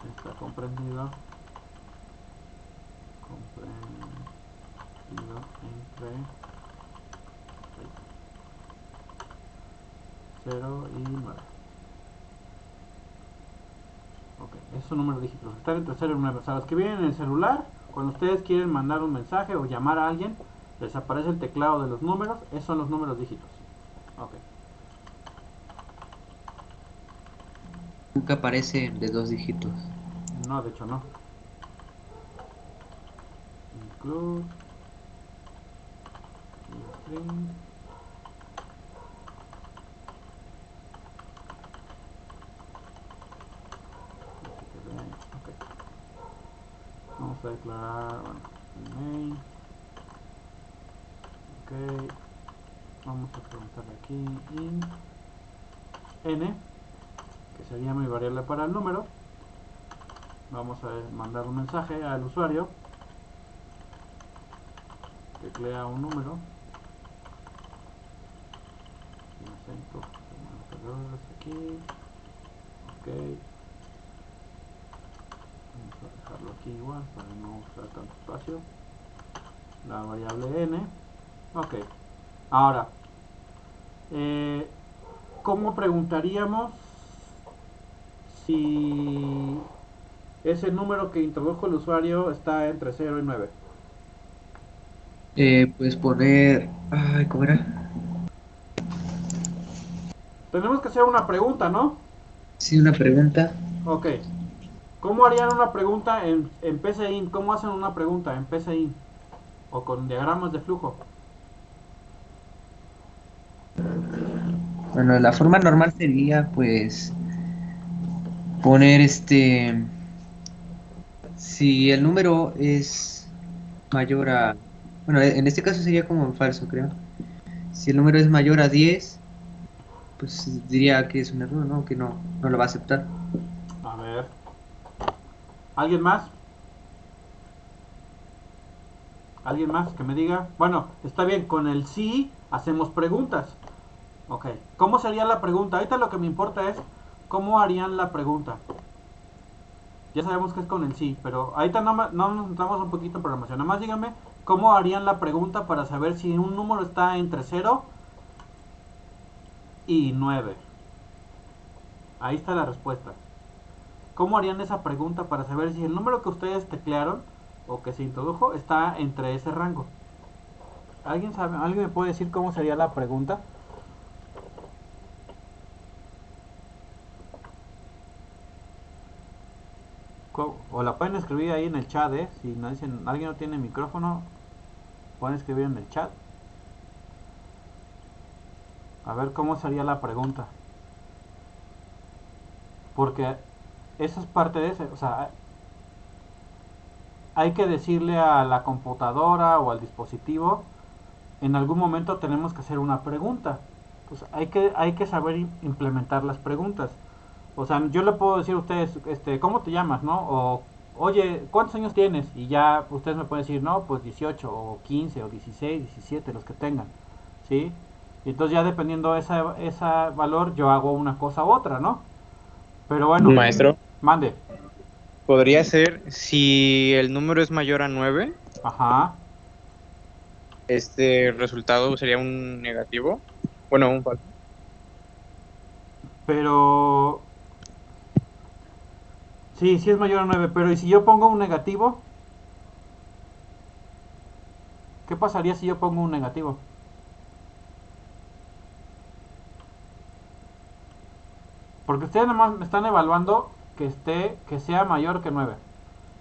está comprendido entre 0 y 9. Ok, esos son números dígitos, están entre 0 y 9. O sea, los que vienen en el celular, cuando ustedes quieren mandar un mensaje o llamar a alguien, les aparece el teclado de los números, esos son los números dígitos. Ok. Nunca aparece de 2 dígitos. No, de hecho no. Include string. Ok. Vamos a declarar, bueno, main. Ok. Vamos a preguntarle aquí int n, que sería mi variable para el número. Vamos a mandar un mensaje al usuario, teclea un número, y acento, aquí, ok, vamos a dejarlo aquí igual para no usar tanto espacio, la variable n, ok. Ahora, ¿cómo preguntaríamos si ese número que introdujo el usuario está entre 0 y 9? Puedes poner. Ay, ¿cómo era? Tenemos que hacer una pregunta, ¿no? Sí, una pregunta. Ok. ¿Cómo harían una pregunta en PCInt? ¿Cómo hacen una pregunta en PCInt? O con diagramas de flujo. Bueno, la forma normal sería, pues, poner si el número es mayor a. Bueno, en este caso sería como falso, creo. Si el número es mayor a 10, pues diría que es un error, ¿no? Que no lo va a aceptar. A ver. ¿Alguien más? ¿Alguien más que me diga? Bueno, está bien, con el sí hacemos preguntas. Ok. ¿Cómo sería la pregunta? Ahorita lo que me importa es cómo harían la pregunta. Ya sabemos que es con el sí, pero ahorita no nos entramos un poquito en programación. Nada más díganme cómo harían la pregunta para saber si un número está entre 0 y 9. Ahí está la respuesta. ¿Cómo harían esa pregunta para saber si el número que ustedes teclearon o que se introdujo está entre ese rango? ¿Alguien sabe? ¿Alguien me puede decir cómo sería la pregunta? O la pueden escribir ahí en el chat, ¿eh? Si no dicen, alguien no tiene micrófono, pueden escribir en el chat. A ver cómo sería la pregunta. Porque eso es parte de eso. O sea, hay que decirle a la computadora o al dispositivo, en algún momento tenemos que hacer una pregunta. pues hay que saber implementar las preguntas. O sea, yo le puedo decir a ustedes, ¿cómo te llamas, no? O, oye, ¿cuántos años tienes? Y ya ustedes me pueden decir, no, pues 18 o 15 o 16, 17, los que tengan, ¿sí? Y entonces ya dependiendo de esa valor, yo hago una cosa u otra, ¿no? Pero bueno, Maestro, mande. podría ser si el número es mayor a 9, Ajá. este resultado sería un negativo. Bueno, un falso. Pero, sí, sí es mayor a 9, pero ¿y si yo pongo un negativo? ¿Qué pasaría si yo pongo un negativo? Porque ustedes nomás me están evaluando que sea mayor que 9.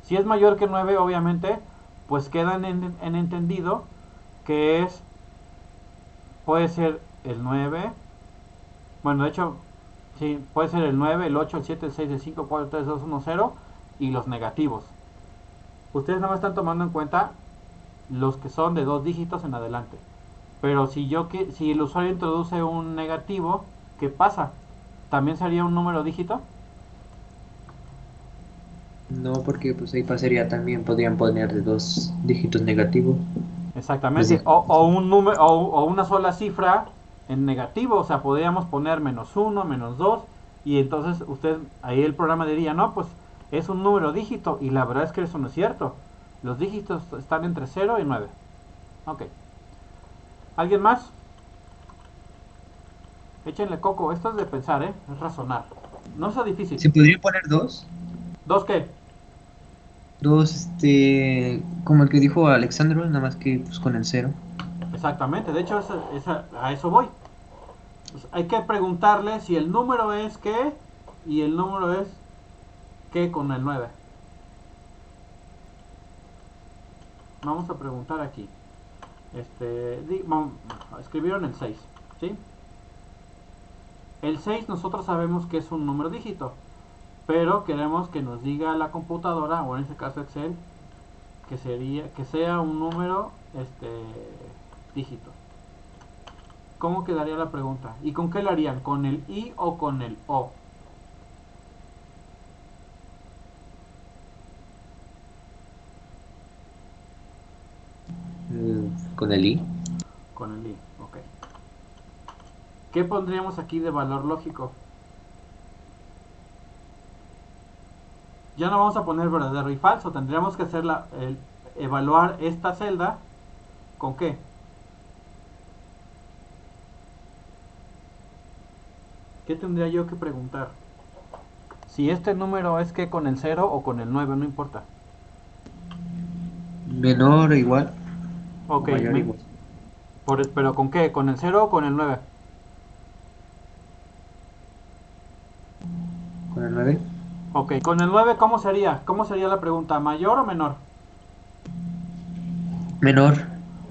Si es mayor que 9, obviamente, pues queda en entendido que puede ser el 9. Bueno, de hecho, sí, puede ser el 9, el 8, el 7, el 6, el 5, 4, 3, 2, 1, 0 y los negativos. Ustedes no me están tomando en cuenta los que son de dos dígitos en adelante. Pero si el usuario introduce un negativo, ¿qué pasa? ¿También sería un número dígito? No, porque pues ahí pasaría también, podrían poner de dos dígitos negativos. Los Exactamente. dígitos. O un número, o una sola cifra en negativo. O sea, podríamos poner -1, -2. Y entonces ahí el programa diría, no, pues es un número dígito. Y la verdad es que eso no es cierto. Los dígitos están entre 0 y 9. Ok. ¿Alguien más? Échenle coco. Esto es de pensar, ¿eh? Es razonar. No es difícil. ¿Se podría poner dos? ¿Dos qué? Dos, como el que dijo Alexandro, nada más que pues, con el cero. Exactamente. De hecho, a eso voy. Pues hay que preguntarle si el número es qué y el número es qué con el 9. Vamos a preguntar aquí. Escribieron el 6, ¿sí? El 6 nosotros sabemos que es un número dígito, pero queremos que nos diga la computadora, o en este caso Excel, que sea un número dígito. ¿Cómo quedaría la pregunta? ¿Y con qué la harían? ¿Con el I o con el O? Con el i. Con el I, ok. ¿Qué pondríamos aquí de valor lógico? Ya no vamos a poner verdadero y falso. Tendríamos que evaluar esta celda con qué. ¿Qué tendría yo que preguntar? Si este número es que con el 0 o con el 9, no importa. Menor o igual. O Ok, mayor o igual. pero ¿con qué? ¿Con el 0 o con el 9? Con el 9. Ok, con el 9, ¿cómo sería? ¿Cómo sería la pregunta? ¿Mayor o menor? Menor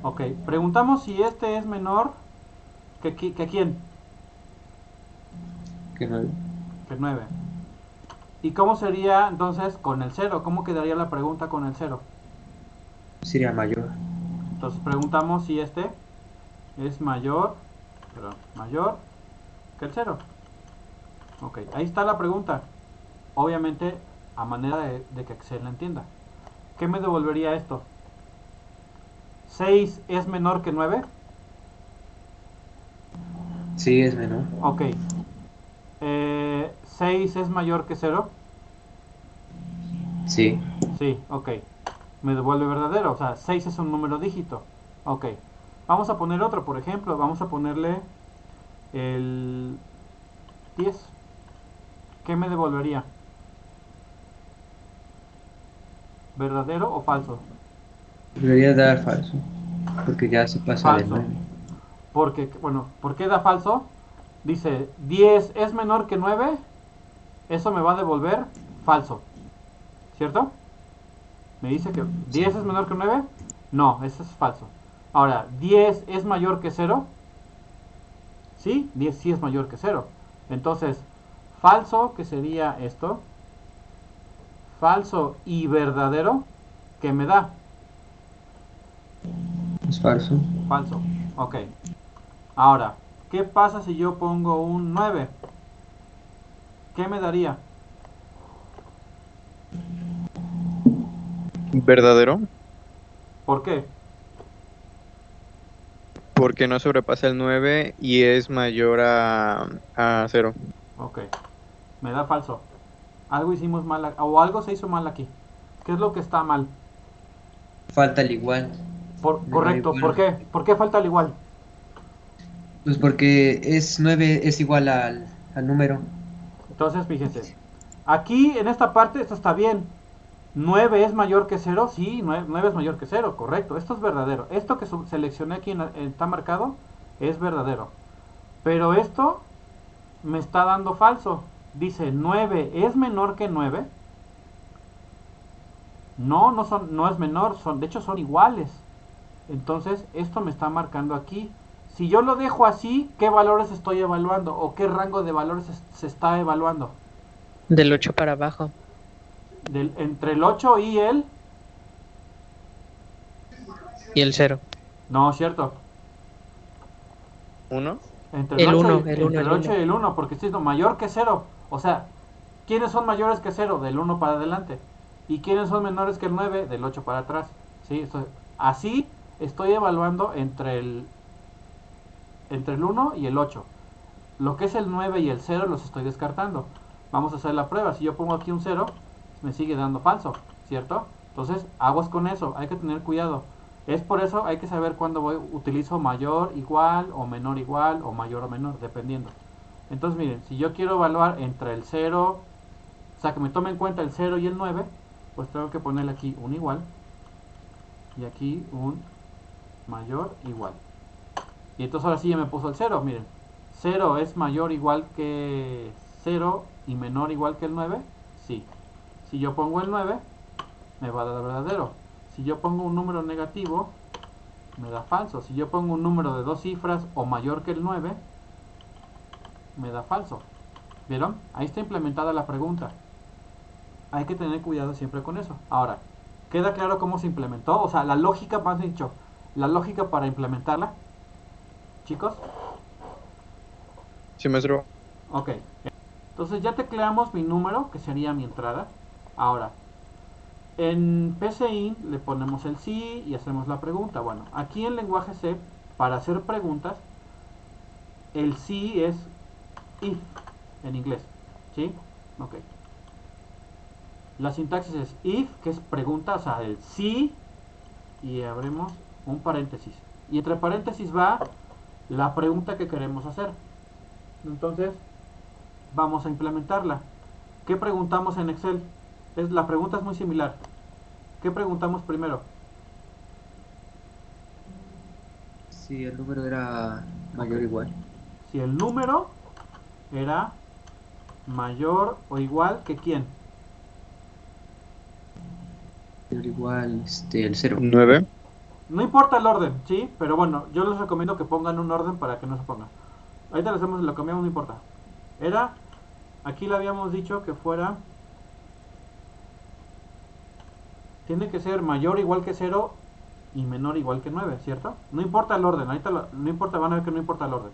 Ok, preguntamos si este es menor que quién, que 9. que el 9. ¿Y cómo sería entonces con el 0? ¿Cómo quedaría la pregunta con el 0? Sería mayor. Entonces preguntamos si este es mayor que el 0. Ok, ahí está la pregunta. Obviamente a manera de que Excel la entienda. ¿Qué me devolvería esto? ¿6 es menor que 9? Sí, es menor. Ok. ¿6 es mayor que 0? Sí. Sí, ok. Me devuelve verdadero, o sea, 6 es un número dígito. Ok. Vamos a poner otro, por ejemplo, vamos a ponerle el 10. ¿Qué me devolvería? ¿Verdadero o falso? Debería dar falso. Porque ya se pasa de Falso. 9. Porque, bueno, ¿por qué da falso? Dice, 10 es menor que 9. Eso me va a devolver falso. ¿Cierto? Me dice que Sí. 10 es menor que 9. No, eso es falso. Ahora, 10 es mayor que 0. Sí, 10 sí es mayor que 0. Entonces, falso, que sería esto. Falso y verdadero, ¿qué me da? Es falso. Falso. Ok. Ahora, ¿Qué pasa si yo pongo un 9? ¿Qué me daría? Verdadero, ¿Por qué? porque no sobrepasa el 9 y es mayor a 0. Ok, me da falso. Algo hicimos mal o algo se hizo mal aquí. ¿Qué es lo que está mal? Falta el igual. Menor o Correcto, ¿por igual. qué? ¿Por qué falta el igual? Pues porque es 9 es igual al número. Entonces, fíjense. Aquí, en esta parte, esto está bien. 9 es mayor que 0, sí, 9 es mayor que 0, correcto. Esto es verdadero. Esto que seleccioné aquí está marcado es verdadero. Pero esto me está dando falso. Dice 9 es menor que 9. No, no es menor, de hecho son iguales. Entonces, esto me está marcando aquí. Si yo lo dejo así, ¿qué valores estoy evaluando? ¿O qué rango de valores se está evaluando? Del 8 para abajo. Entre el 8 y el... Y el 0. No, cierto. 1. Entre el El 8 1, y, el 1, entre el el 8 1. y el 1, porque estoy diciendo mayor que 0. O sea, ¿quiénes son mayores que 0? Del 1 para adelante. ¿Y quiénes son menores que el 9? Del 8 para atrás. ¿Sí? Así estoy evaluando entre el 1 y el 8. Lo que es el 9 y el 0 los estoy descartando. Vamos a hacer la prueba. Si yo pongo aquí un 0, me sigue dando falso, ¿cierto? Entonces, aguas con eso, hay que tener cuidado. Es por eso hay que saber cuándo utilizo mayor, igual, o menor, igual, o mayor o menor, dependiendo. Entonces, miren, si yo quiero evaluar entre el 0, o sea, que me tome en cuenta el 0 y el 9, pues tengo que ponerle aquí un igual, y aquí un mayor, igual. Y entonces ahora sí ya me puso el 0, miren. 0 es mayor o igual que 0 y menor o igual que el 9, sí. Si yo pongo el 9, me va a dar verdadero. Si yo pongo un número negativo, me da falso. Si yo pongo un número de 2 cifras o mayor que el 9, me da falso. ¿Vieron? Ahí está implementada la pregunta. Hay que tener cuidado siempre con eso. Ahora, ¿queda claro cómo se implementó? O sea, la lógica, más dicho, la lógica para implementarla, chicos. Sí, maestro. Ok. Entonces ya tecleamos mi número, que sería mi entrada. Ahora, en PCInt le ponemos el sí y hacemos la pregunta. Bueno, aquí en lenguaje C, para hacer preguntas, el sí es if en inglés. ¿Sí? Ok. La sintaxis es if, que es pregunta, o sea, el sí, y abrimos un paréntesis. Y entre paréntesis va la pregunta que queremos hacer. Entonces, vamos a implementarla. ¿Qué preguntamos en Excel? La pregunta es muy similar. ¿Qué preguntamos primero? Si el número era mayor o igual. Si el número era mayor o igual que quién. Mayor o igual el 0. 9. No importa el orden, ¿sí? Pero bueno, yo les recomiendo que pongan un orden para que no se pongan. Ahorita lo hacemos, lo cambiamos, no importa. Era, aquí le habíamos dicho que fuera, tiene que ser mayor o igual que 0 y menor o igual que 9, ¿cierto? No importa el orden, ahorita no importa, van a ver que no importa el orden.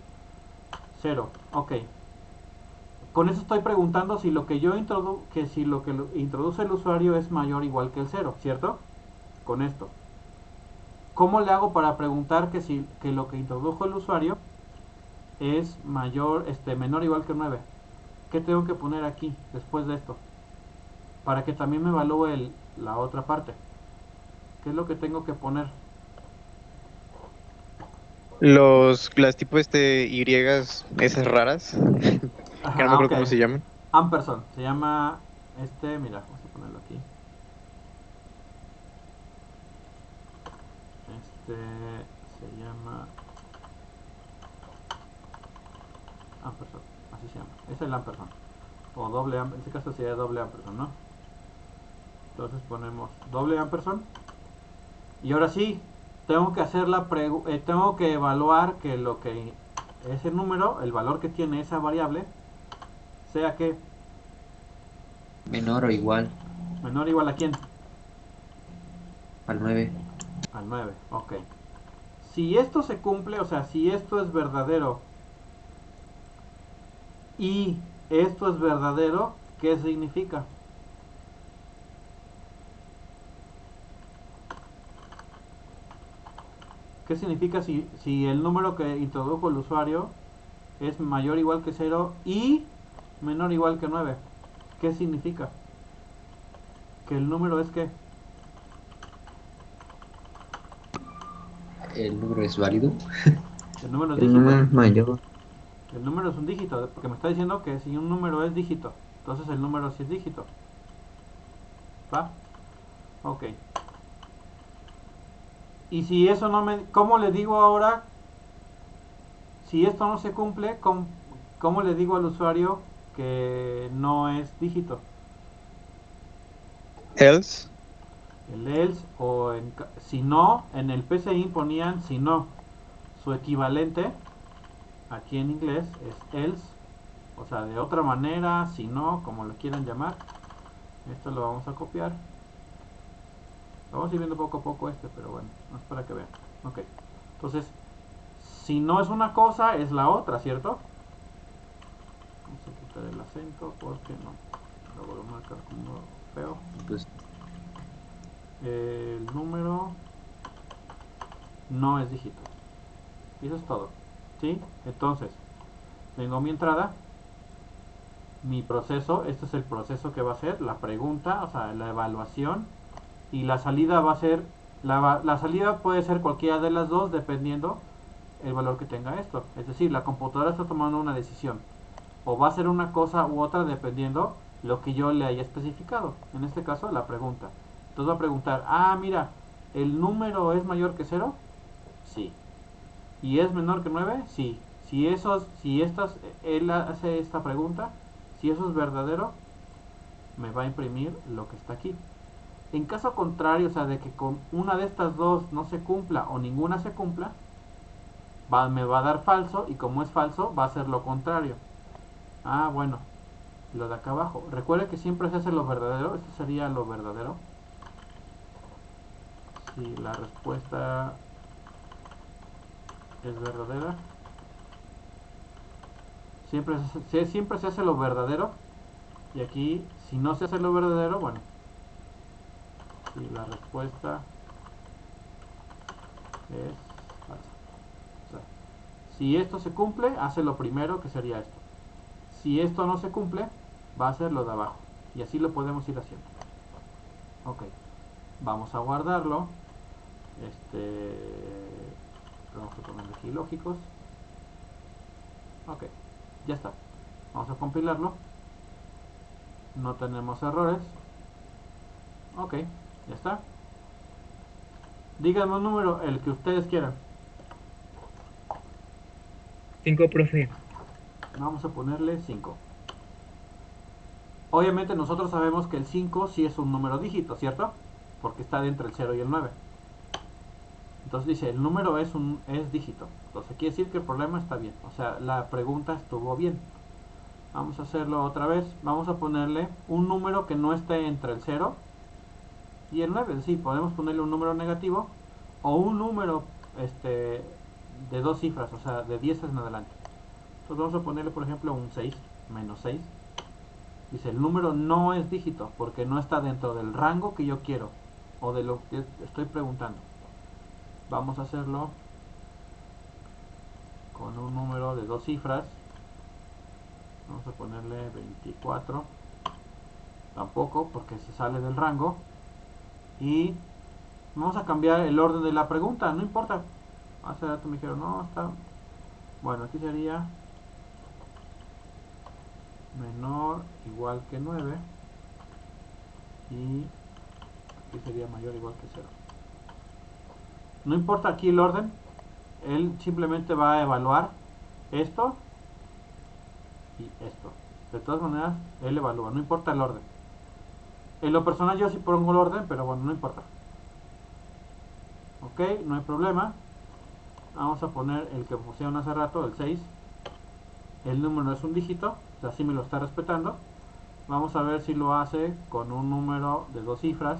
0, ok. Con eso estoy preguntando si lo que yo introduce el usuario es mayor o igual que el 0, ¿cierto? Con esto. ¿Cómo le hago para preguntar que lo que introdujo el usuario es menor o igual que 9? ¿Qué tengo que poner aquí después de esto? Para que también me evalúe la otra parte. ¿Qué es lo que tengo que poner? Las tipos Y, esas raras, que no me Ajá, acuerdo ok. cómo se llaman. Ampersand. Se llama mira, vamos a ponerlo aquí. Se llama ampersand. Así se llama. Es el ampersand. O doble ampersand. En este caso sería doble ampersand, ¿no? Entonces ponemos doble ampersand. Y ahora sí, tengo que hacer tengo que evaluar que ese número, el valor que tiene esa variable, sea que Menor o igual menor o igual a quién? al 9. Al 9, ok. Si esto se cumple, o sea, si esto es verdadero y esto es verdadero, ¿qué significa? ¿Qué significa si el número que introdujo el usuario es mayor o igual que 0 y menor o igual que 9? ¿Qué significa? Que el número es ¿qué? El número es válido. El número es El dígito. número es mayor. El número es un dígito, porque me está diciendo que si un número es dígito, entonces el número sí es dígito. ¿Va? Ok. Y si eso no me... ¿Cómo le digo ahora? Si esto no se cumple, ¿cómo le digo al usuario que no es dígito? Else. El else o si no, en el PCI ponían si no. Su equivalente aquí en inglés es else, o sea, de otra manera, si no, como lo quieran llamar. Esto lo vamos a copiar. Vamos a ir viendo poco a poco pero bueno, no es para que vean. Ok, entonces, si no es una cosa, es la otra, ¿cierto? Vamos a quitar el acento porque no, luego lo marca como feo. Pues, El número no es dígito. Y eso es todo. ¿Sí? Entonces, tengo mi entrada, mi proceso, este es el proceso que va a ser, la pregunta, o sea, la evaluación, y la salida va a ser, la salida puede ser cualquiera de las dos dependiendo el valor que tenga esto. Es decir, la computadora está tomando una decisión. O va a ser una cosa u otra dependiendo lo que yo le haya especificado. En este caso, la pregunta. Entonces va a preguntar, mira, ¿el número es mayor que 0? Sí. ¿Y es menor que 9? Sí. Él hace esta pregunta, si eso es verdadero, me va a imprimir lo que está aquí. En caso contrario, o sea, de que con una de estas dos no se cumpla o ninguna se cumpla, me va a dar falso, y como es falso, va a ser lo contrario. Bueno, lo de acá abajo. Recuerde que siempre se hace lo verdadero. Esto sería lo verdadero. Si la respuesta es verdadera, siempre se hace lo verdadero. Y aquí, si no se hace lo verdadero, bueno, si la respuesta es falsa. O sea, si esto se cumple, hace lo primero, que sería esto. Si esto no se cumple, va a ser lo de abajo. Y así lo podemos ir haciendo. Ok, vamos a guardarlo. Vamos a poner aquí lógicos. Ok, ya está. Vamos a compilarlo. No tenemos errores. Ok, ya está. Díganme un número, el que ustedes quieran. 5, profe. Vamos a ponerle 5. Obviamente nosotros sabemos que el 5 sí es un número dígito, ¿cierto? Porque está entre el 0 y el 9. Entonces dice, el número es dígito. Entonces quiere decir que el problema está bien. O sea, la pregunta estuvo bien. Vamos a hacerlo otra vez. Vamos a ponerle un número que no esté entre el 0 y el 9. Es decir, podemos ponerle un número negativo o un número de dos cifras, o sea, de 10 en adelante. Entonces vamos a ponerle, por ejemplo, un 6, menos 6. Dice, el número no es dígito porque no está dentro del rango que yo quiero o de lo que estoy preguntando. Vamos a hacerlo con un número de dos cifras. Vamos a ponerle 24. Tampoco, porque se sale del rango. Y vamos a cambiar el orden de la pregunta, no importa. Hace rato me dijeron, no, está... Bueno, aquí sería menor igual que 9. Y aquí sería mayor igual que 0. No importa aquí el orden, él simplemente va a evaluar esto y esto. De todas maneras, él evalúa, no importa el orden. En lo personal yo sí pongo el orden, pero bueno, no importa. Ok, no hay problema. Vamos a poner el que pusieron hace rato, el 6. El número es un dígito, o sea, sí me lo está respetando. Vamos a ver si lo hace con un número de dos cifras.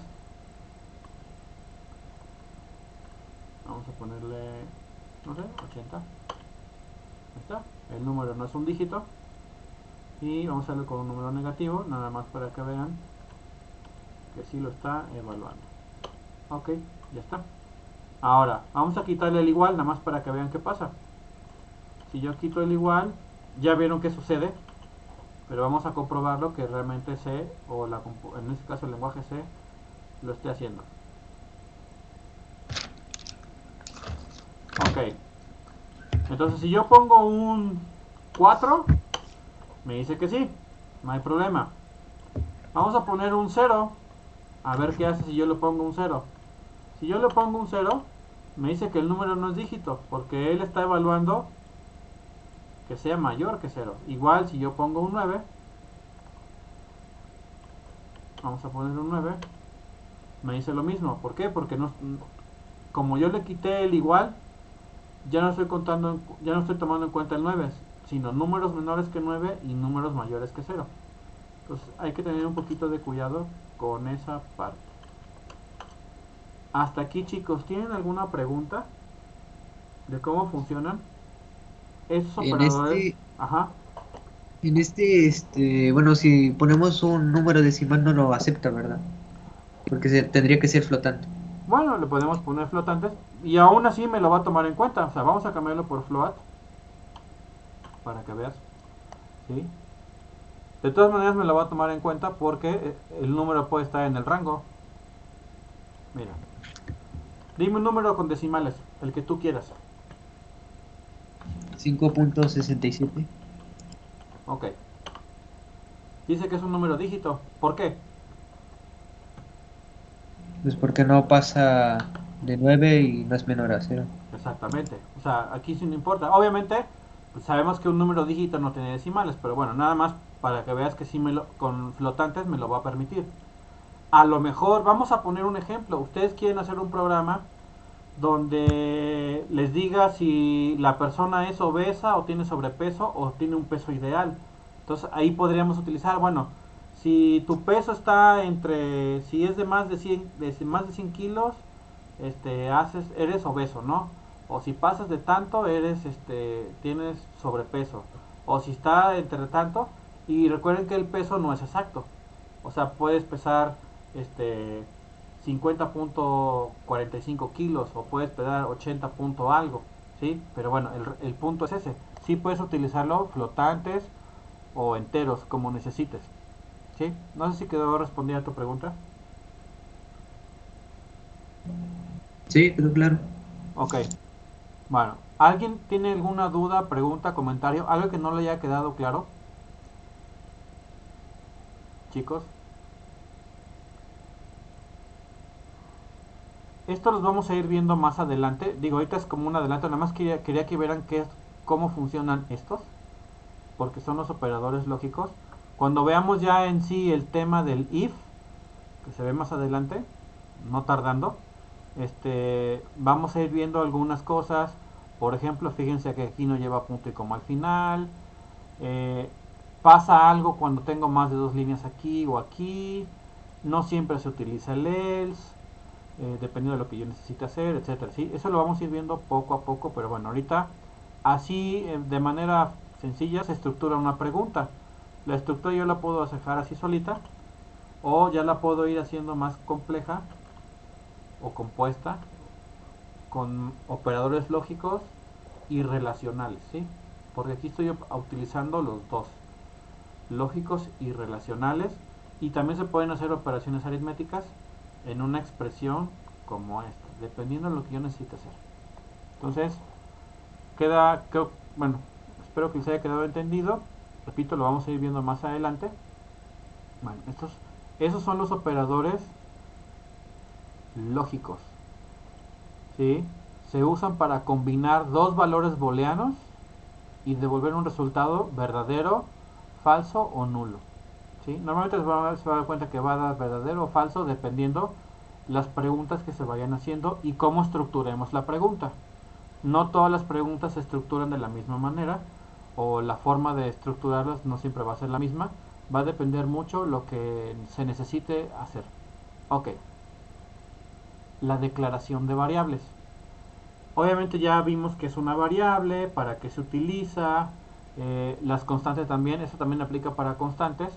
Vamos a ponerle, no sé, 80. Ahí está. El número no es un dígito. Y vamos a hacerlo con un número negativo, nada más para que vean que sí lo está evaluando. Ok, ya está. Ahora, vamos a quitarle el igual, nada más para que vean qué pasa. Si yo quito el igual, ya vieron qué sucede, pero vamos a comprobarlo que realmente C, o en este caso el lenguaje C, lo esté haciendo. Ok, entonces si yo pongo un 4, me dice que sí, no hay problema. Vamos a poner un 0, a ver qué hace si yo le pongo un 0. Si yo le pongo un 0, me dice que el número no es dígito, porque él está evaluando que sea mayor que 0. Igual si yo pongo un 9, vamos a poner un 9, me dice lo mismo. ¿Por qué? Porque no, como yo le quité el igual, ya no estoy tomando en cuenta el 9, sino números menores que 9 y números mayores que 0. Entonces hay que tener un poquito de cuidado con esa parte. Hasta aquí, chicos, ¿tienen alguna pregunta de cómo funcionan estos En operadores? Ajá. bueno, si ponemos un número decimal no lo acepta, ¿verdad? Porque tendría que ser flotante. Bueno, le podemos poner flotantes y aún así me lo va a tomar en cuenta. O sea, vamos a cambiarlo por float para que veas. ¿Sí? De todas maneras me lo va a tomar en cuenta porque el número puede estar en el rango. Mira. Dime un número con decimales, el que tú quieras. 5.67. Ok. Dice que es un número dígito. ¿Por qué? Pues porque no pasa de 9 y no es menor a 0. Exactamente. O sea, aquí sí no importa. Obviamente, pues sabemos que un número dígito no tiene decimales, pero bueno, nada más para que veas que sí con flotantes me lo va a permitir. A lo mejor, vamos a poner un ejemplo. Ustedes quieren hacer un programa donde les diga si la persona es obesa o tiene sobrepeso o tiene un peso ideal. Entonces ahí podríamos utilizar, bueno, si tu peso está si es de más de 100, más de 100 kilos, eres obeso, ¿no? O si pasas de tanto, tienes sobrepeso. O si está entre tanto, y recuerden que el peso no es exacto. O sea, puedes pesar, este, 50.45 kilos o puedes pesar 80 punto algo, ¿sí? Pero bueno, el punto es ese. Sí puedes utilizarlo flotantes o enteros, como necesites, ¿sí? No sé si quedó respondida a tu pregunta. Sí, quedó claro. Ok, bueno. ¿Alguien tiene alguna duda, pregunta, comentario? ¿Algo que no le haya quedado claro? Chicos. Esto los vamos a ir viendo más adelante. Digo, ahorita es como un adelanto. Nada más quería que vieran cómo funcionan estos. Porque son los operadores lógicos. Cuando veamos ya en sí el tema del if, que se ve más adelante, no tardando, vamos a ir viendo algunas cosas. Por ejemplo, fíjense que aquí no lleva punto y coma al final. Eh, Pasa algo cuando tengo más de dos líneas aquí o aquí. No siempre se utiliza el else, dependiendo de lo que yo necesite hacer, etcétera. ¿Sí? Eso lo vamos a ir viendo poco a poco, pero bueno, ahorita así de manera sencilla se estructura una pregunta. La estructura yo la puedo dejar así solita o ya la puedo ir haciendo más compleja o compuesta con operadores lógicos y relacionales, ¿sí? Porque aquí estoy utilizando los dos, lógicos y relacionales, y también se pueden hacer operaciones aritméticas en una expresión como esta, dependiendo de lo que yo necesite hacer. Entonces, bueno, espero que les haya quedado entendido. Repito, lo vamos a ir viendo más adelante. Bueno, esos son los operadores lógicos, ¿sí? Se usan para combinar dos valores booleanos y devolver un resultado verdadero, falso o nulo, ¿sí? Normalmente se va a dar cuenta que va a dar verdadero o falso dependiendo las preguntas que se vayan haciendo y cómo estructuremos la pregunta. No todas las preguntas se estructuran de la misma manera, o la forma de estructurarlas no siempre va a ser la misma. Va a depender mucho lo que se necesite hacer. Ok. La declaración de variables. Obviamente ya vimos que es una variable, para qué se utiliza, Las constantes también, eso también aplica para constantes.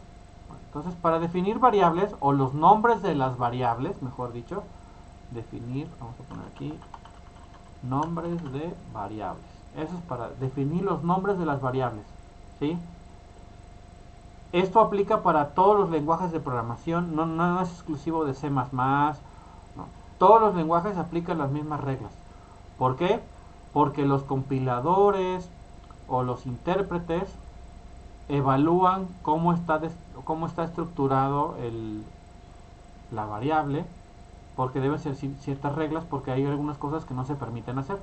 Entonces, para definir variables o los nombres de las variables, mejor dicho, definir, vamos a poner aquí, nombres de variables. Eso es para definir los nombres de las variables, ¿sí? Esto aplica para todos los lenguajes de programación, no es exclusivo de C++, no. Todos los lenguajes aplican las mismas reglas. ¿Por qué? Porque los compiladores o los intérpretes evalúan cómo está estructurado la variable, porque deben ser ciertas reglas, porque hay algunas cosas que no se permiten hacer.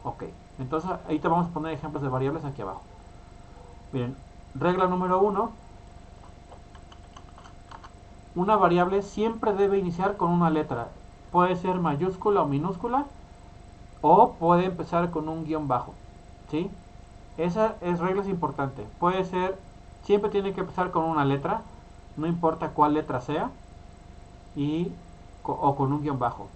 Ok, entonces ahí te vamos a poner ejemplos de variables aquí abajo. Miren, regla número 1. Una variable siempre debe iniciar con una letra. Puede ser mayúscula o minúscula, o puede empezar con un guión bajo, ¿sí? Esa regla es importante. Puede ser, siempre tiene que empezar con una letra, no importa cuál letra sea, o con un guión bajo.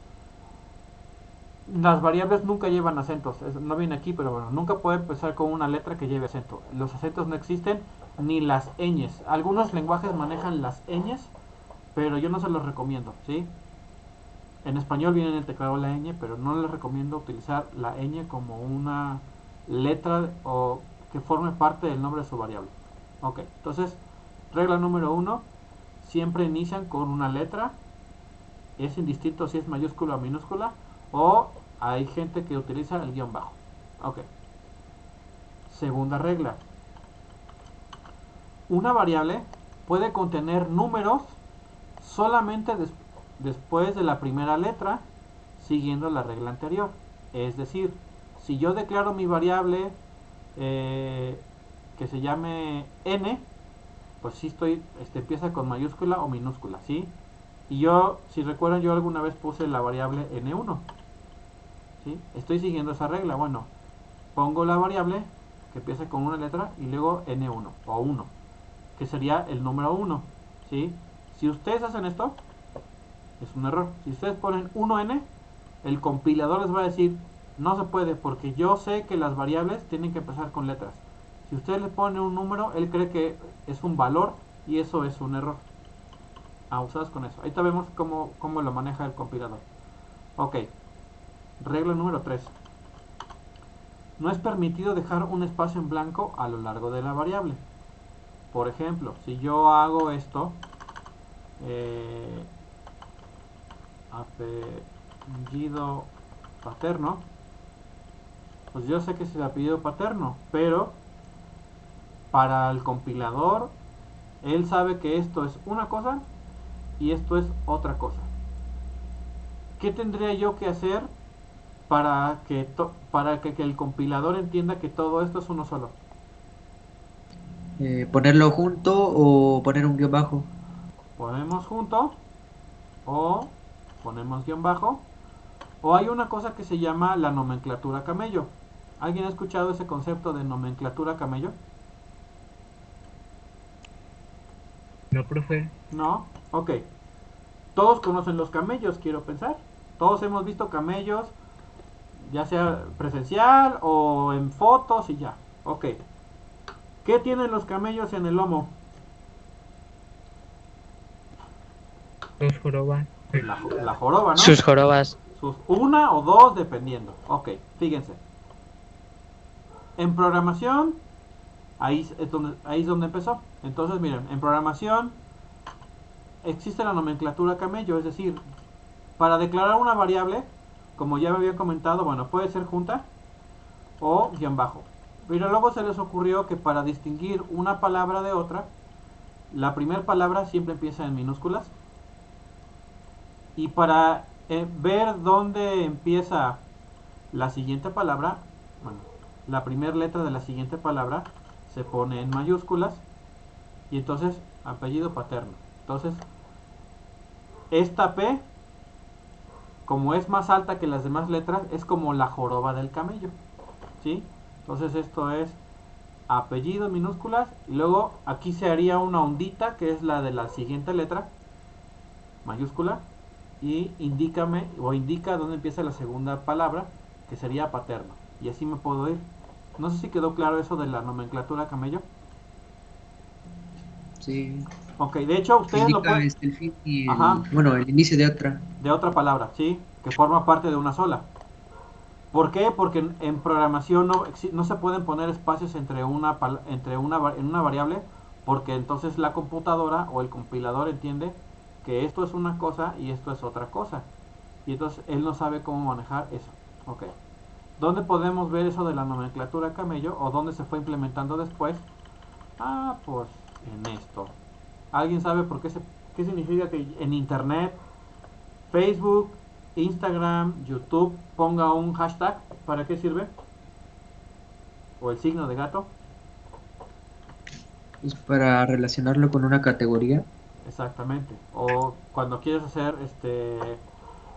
Las variables nunca llevan acentos, no viene aquí, pero bueno, nunca puede empezar con una letra que lleve acento. Los acentos no existen, ni las ñes. Algunos lenguajes manejan las ñes, pero yo no se los recomiendo, ¿sí? En español viene en el teclado la ñ, pero no les recomiendo utilizar la ñ como una letra o que forme parte del nombre de su variable. Ok, entonces, regla número 1, siempre inician con una letra, es indistinto si es mayúscula o minúscula, o hay gente que utiliza el guión bajo. Ok. Segunda regla, una variable puede contener números solamente después de la primera letra, siguiendo la regla anterior. Es decir, si yo declaro mi variable que se llame n, pues sí empieza con mayúscula o minúscula, ¿sí? Y yo, si recuerdan, yo alguna vez puse la variable n1, ¿sí? Estoy siguiendo esa regla. Bueno, pongo la variable que empieza con una letra y luego n1 o 1, que sería el número 1, ¿sí? Si ustedes hacen esto, es un error. Si ustedes ponen 1n, el compilador les va a decir, no se puede, porque yo sé que las variables tienen que empezar con letras. Si ustedes le ponen un número, él cree que es un valor y eso es un error. Usados con eso. Ahí vemos cómo lo maneja el compilador. Ok. Regla número 3. No es permitido dejar un espacio en blanco a lo largo de la variable. Por ejemplo, si yo hago esto, apellido paterno, pues yo sé que es el apellido paterno, pero para el compilador, él sabe que esto es una cosa y esto es otra cosa. ¿Qué tendría yo que hacer para que el compilador entienda que todo esto es uno solo? Ponerlo junto o poner un guión bajo. Ponemos junto o ponemos guión bajo, o hay una cosa que se llama la nomenclatura camello. ¿Alguien ha escuchado ese concepto de nomenclatura camello? No, profe. No, ok. Todos conocen los camellos, quiero pensar. Todos hemos visto camellos, ya sea presencial o en fotos y ya. Ok. ¿Qué tienen los camellos en el lomo? Dos jorobas. La joroba, ¿no? Sus jorobas. Una o dos dependiendo. Ok, fíjense. En programación, ahí es donde empezó. Entonces, miren, en programación existe la nomenclatura camello, es decir, para declarar una variable, como ya me había comentado, bueno, puede ser junta o guión bajo. Pero luego se les ocurrió que para distinguir una palabra de otra, la primera palabra siempre empieza en minúsculas. Y para ver dónde empieza la siguiente palabra, bueno, la primera letra de la siguiente palabra se pone en mayúsculas y entonces apellido paterno. Entonces, esta P, como es más alta que las demás letras, es como la joroba del camello, ¿sí? Entonces esto es apellido en minúsculas y luego aquí se haría una ondita que es la de la siguiente letra, mayúscula, y indica dónde empieza la segunda palabra, que sería paterno. Y así me puedo ir. No sé si quedó claro eso de la nomenclatura camello. Sí. Ok, de hecho Que ustedes lo indica pueden... el fin y Ajá, bueno, el inicio de otra. de otra palabra, ¿sí? Que forma parte de una sola. ¿Por qué? Porque en programación no se pueden poner espacios en una variable, porque entonces la computadora o el compilador entiende que esto es una cosa y esto es otra cosa. Y entonces él no sabe cómo manejar eso. Ok. ¿Dónde podemos ver eso de la nomenclatura camello o dónde se fue implementando después? Ah, pues en esto. ¿Alguien sabe qué significa que en internet, Facebook, Instagram, YouTube ponga un hashtag? ¿Para qué sirve? O el signo de gato. Pues para relacionarlo con una categoría. Exactamente. O cuando quieres hacer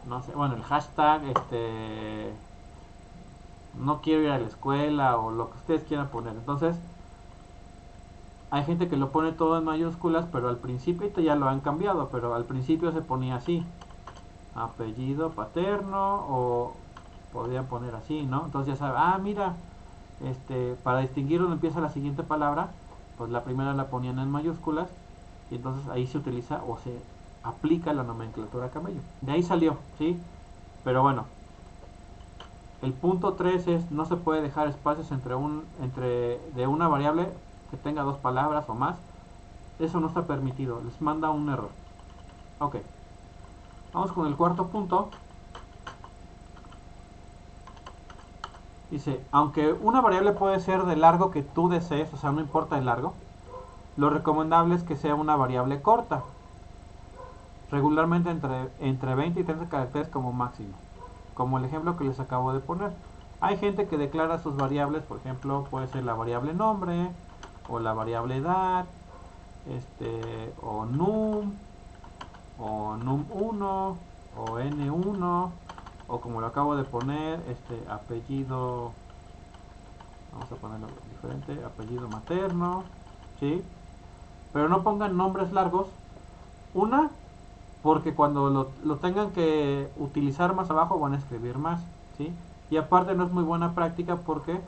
no sé, bueno, el hashtag no quiero ir a la escuela o lo que ustedes quieran poner. Entonces, hay gente que lo pone todo en mayúsculas, pero al principio ya lo han cambiado, pero al principio se ponía así, apellido paterno o podrían poner así, ¿no? Entonces ya saben, ah, mira, para distinguir dónde empieza la siguiente palabra, pues la primera la ponían en mayúsculas y entonces ahí se utiliza o se aplica la nomenclatura camello. De ahí salió, ¿sí? Pero bueno, el punto 3 es no se puede dejar espacios entre de una variable que tenga dos palabras o más. Eso no está permitido, les manda un error. Ok, vamos con el cuarto punto. Dice, aunque una variable puede ser de largo que tú desees, o sea, no importa el largo, lo recomendable es que sea una variable corta, regularmente entre 20 y 30 caracteres como máximo, como el ejemplo que les acabo de poner. Hay gente que declara sus variables, por ejemplo, puede ser la variable nombre, o la variable edad, o num1, o n1, o como lo acabo de poner, apellido, vamos a ponerlo diferente, apellido materno, ¿sí? Pero no pongan nombres largos. Una, porque cuando lo tengan que utilizar más abajo van a escribir más, ¿sí? Y aparte no es muy buena práctica porque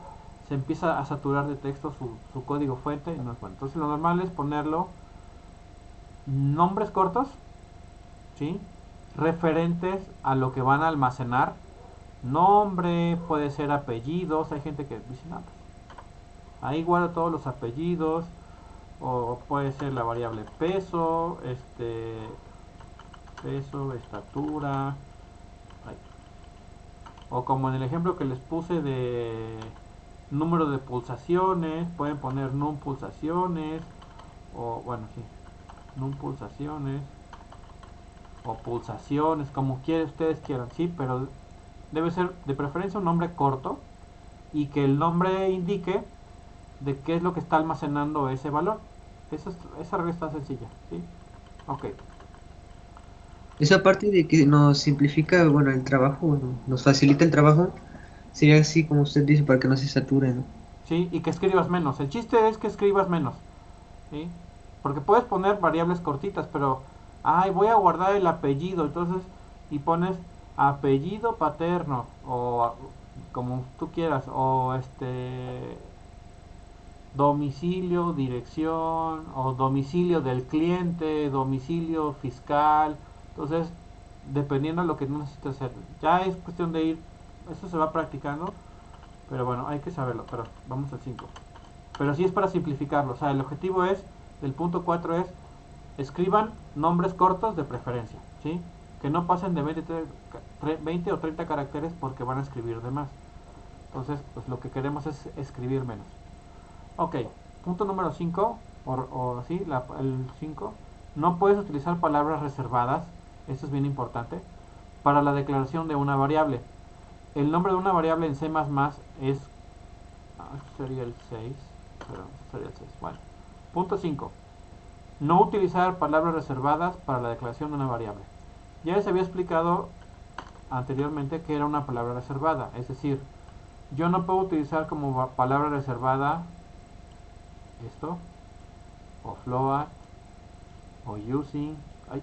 se empieza a saturar de texto su código fuente y no es bueno. Entonces lo normal es ponerlo nombres cortos, ¿sí? Referentes a lo que van a almacenar. Nombre, puede ser apellidos, hay gente que dice, no, pues, ahí guarda todos los apellidos, o puede ser la variable peso, peso, estatura, ay, o como en el ejemplo que les puse de número de pulsaciones, pueden poner num pulsaciones, o bueno, sí, num pulsaciones, o pulsaciones, como ustedes quieran, sí, pero debe ser de preferencia un nombre corto y que el nombre indique de qué es lo que está almacenando ese valor. Esa regla está sencilla, ¿sí? Ok. Eso aparte de que nos simplifica, bueno, el trabajo, bueno, nos facilita el trabajo, sería así como usted dice, para que no se sature, ¿no? Sí, y que escribas menos. El chiste es que escribas menos, ¿sí? Porque puedes poner variables cortitas, pero, ay, voy a guardar el apellido, entonces, y pones apellido paterno, o como tú quieras, o domicilio, dirección, o domicilio del cliente, domicilio fiscal. Entonces, dependiendo de lo que necesites hacer, ya es cuestión de ir, eso se va practicando, pero bueno, hay que saberlo. Pero vamos al 5. Pero sí es para simplificarlo, o sea, el objetivo es, el punto 4 es, escriban nombres cortos de preferencia, ¿sí? Que no pasen de 20 o 30 caracteres porque van a escribir de más. Entonces, pues lo que queremos es escribir menos. Ok, punto número 5, o sí, el 5. No puedes utilizar palabras reservadas, esto es bien importante, para la declaración de una variable. El nombre de una variable en C++ es, sería el 6, perdón, sería el 6, bueno. Punto 5. No utilizar palabras reservadas para la declaración de una variable. Ya les había explicado anteriormente que era una palabra reservada, es decir, yo no puedo utilizar como palabra reservada esto, o float, o using, ay,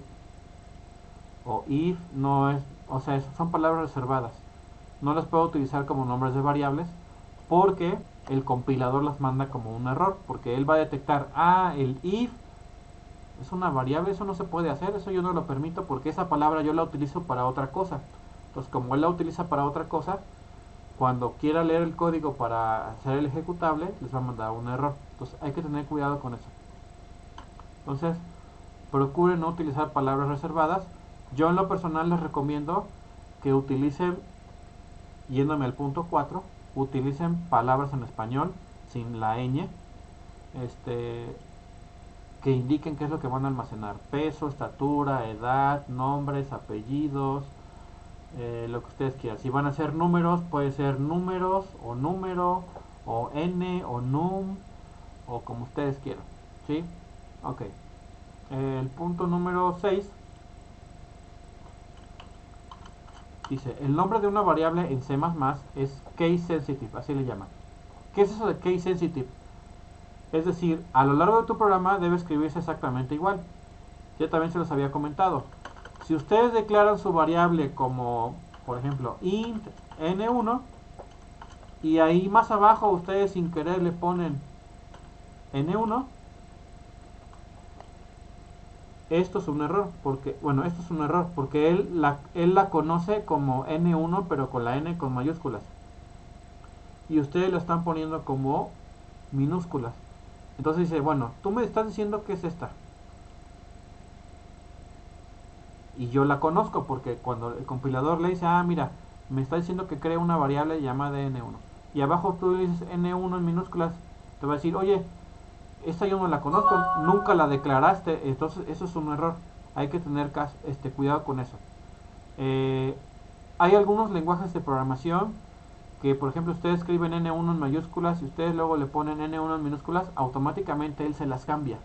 o if, no es, o sea, son palabras reservadas. No las puedo utilizar como nombres de variables porque el compilador las manda como un error, porque él va a detectar, el if es una variable, eso no se puede hacer, eso yo no lo permito porque esa palabra yo la utilizo para otra cosa. Entonces, como él la utiliza para otra cosa, cuando quiera leer el código para hacer el ejecutable, les va a mandar un error. Entonces, hay que tener cuidado con eso. Entonces, procuren no utilizar palabras reservadas. Yo en lo personal les recomiendo que utilicen, yéndome al punto 4, utilicen palabras en español sin la ñ, que indiquen qué es lo que van a almacenar: peso, estatura, edad, nombres, apellidos, lo que ustedes quieran. Si van a ser números, puede ser números o número o n o num o como ustedes quieran, ¿sí? Ok. El punto número 6 dice: el nombre de una variable en C++ es case sensitive, así le llaman. ¿Qué es eso de case sensitive? Es decir, a lo largo de tu programa debe escribirse exactamente igual. Ya también se los había comentado. Si ustedes declaran su variable como, por ejemplo, int n1, y ahí más abajo ustedes sin querer le ponen n1, esto es un error, porque, bueno, esto es un error, porque él la conoce como n1, pero con la n con mayúsculas. Y ustedes lo están poniendo como minúsculas. Entonces dice, bueno, tú me estás diciendo que es esta. Y yo la conozco porque cuando el compilador le dice, mira, me está diciendo que crea una variable llamada n1. Y abajo tú le dices n1 en minúsculas, te va a decir, oye, esta yo no la conozco, nunca la declaraste. Entonces eso es un error. Hay que tener cuidado con eso. Hay algunos lenguajes de programación que, por ejemplo, ustedes escriben n1 en mayúsculas y ustedes luego le ponen n1 en minúsculas, automáticamente él se las cambia,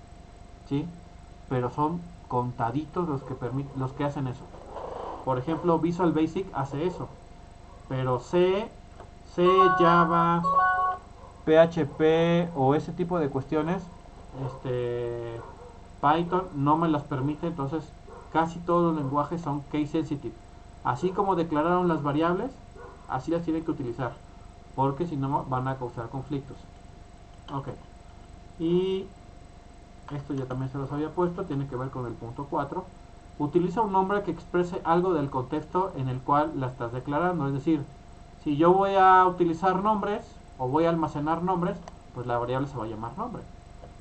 ¿sí? Pero son contaditos los que hacen eso. Por ejemplo, Visual Basic hace eso, pero C, Java, PHP o ese tipo de cuestiones, Python no me las permite. Entonces casi todos los lenguajes son case sensitive. Así como declararon las variables, así las tienen que utilizar, porque si no van a causar conflictos. Ok, y esto ya también se los había puesto, tiene que ver con el punto 4. Utiliza un nombre que exprese algo del contexto en el cual la estás declarando. Es decir, si yo voy a utilizar nombres o voy a almacenar nombres, pues la variable se va a llamar nombre.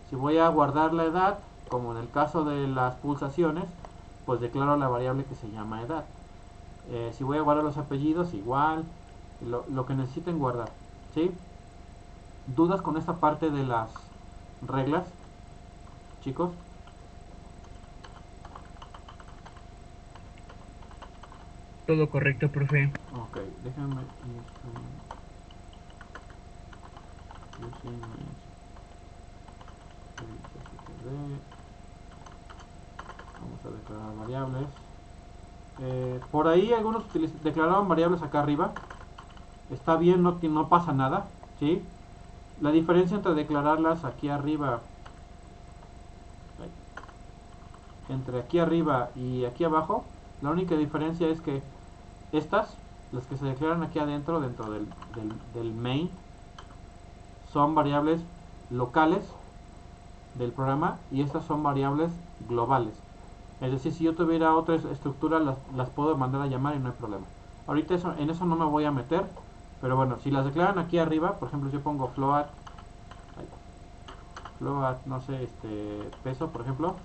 Si voy a guardar la edad, como en el caso de las pulsaciones, pues declaro la variable que se llama edad. Si voy a guardar los apellidos, igual, lo que necesiten guardar, ¿sí? ¿Dudas con esta parte de las reglas, chicos? Todo correcto, profe. Ok, déjenme vamos a declarar variables. Por ahí algunos declararon variables acá arriba. Está bien, no pasa nada, ¿sí? La diferencia entre declararlas aquí arriba, entre aquí arriba y aquí abajo, la única diferencia es que estas, las que se declaran aquí adentro, dentro del main, son variables locales del programa, y estas son variables globales. Es decir, si yo tuviera otra estructura, las puedo mandar a llamar y no hay problema. Ahorita en eso no me voy a meter, pero bueno, si las declaran aquí arriba, por ejemplo, si yo pongo float, no sé, peso, por ejemplo,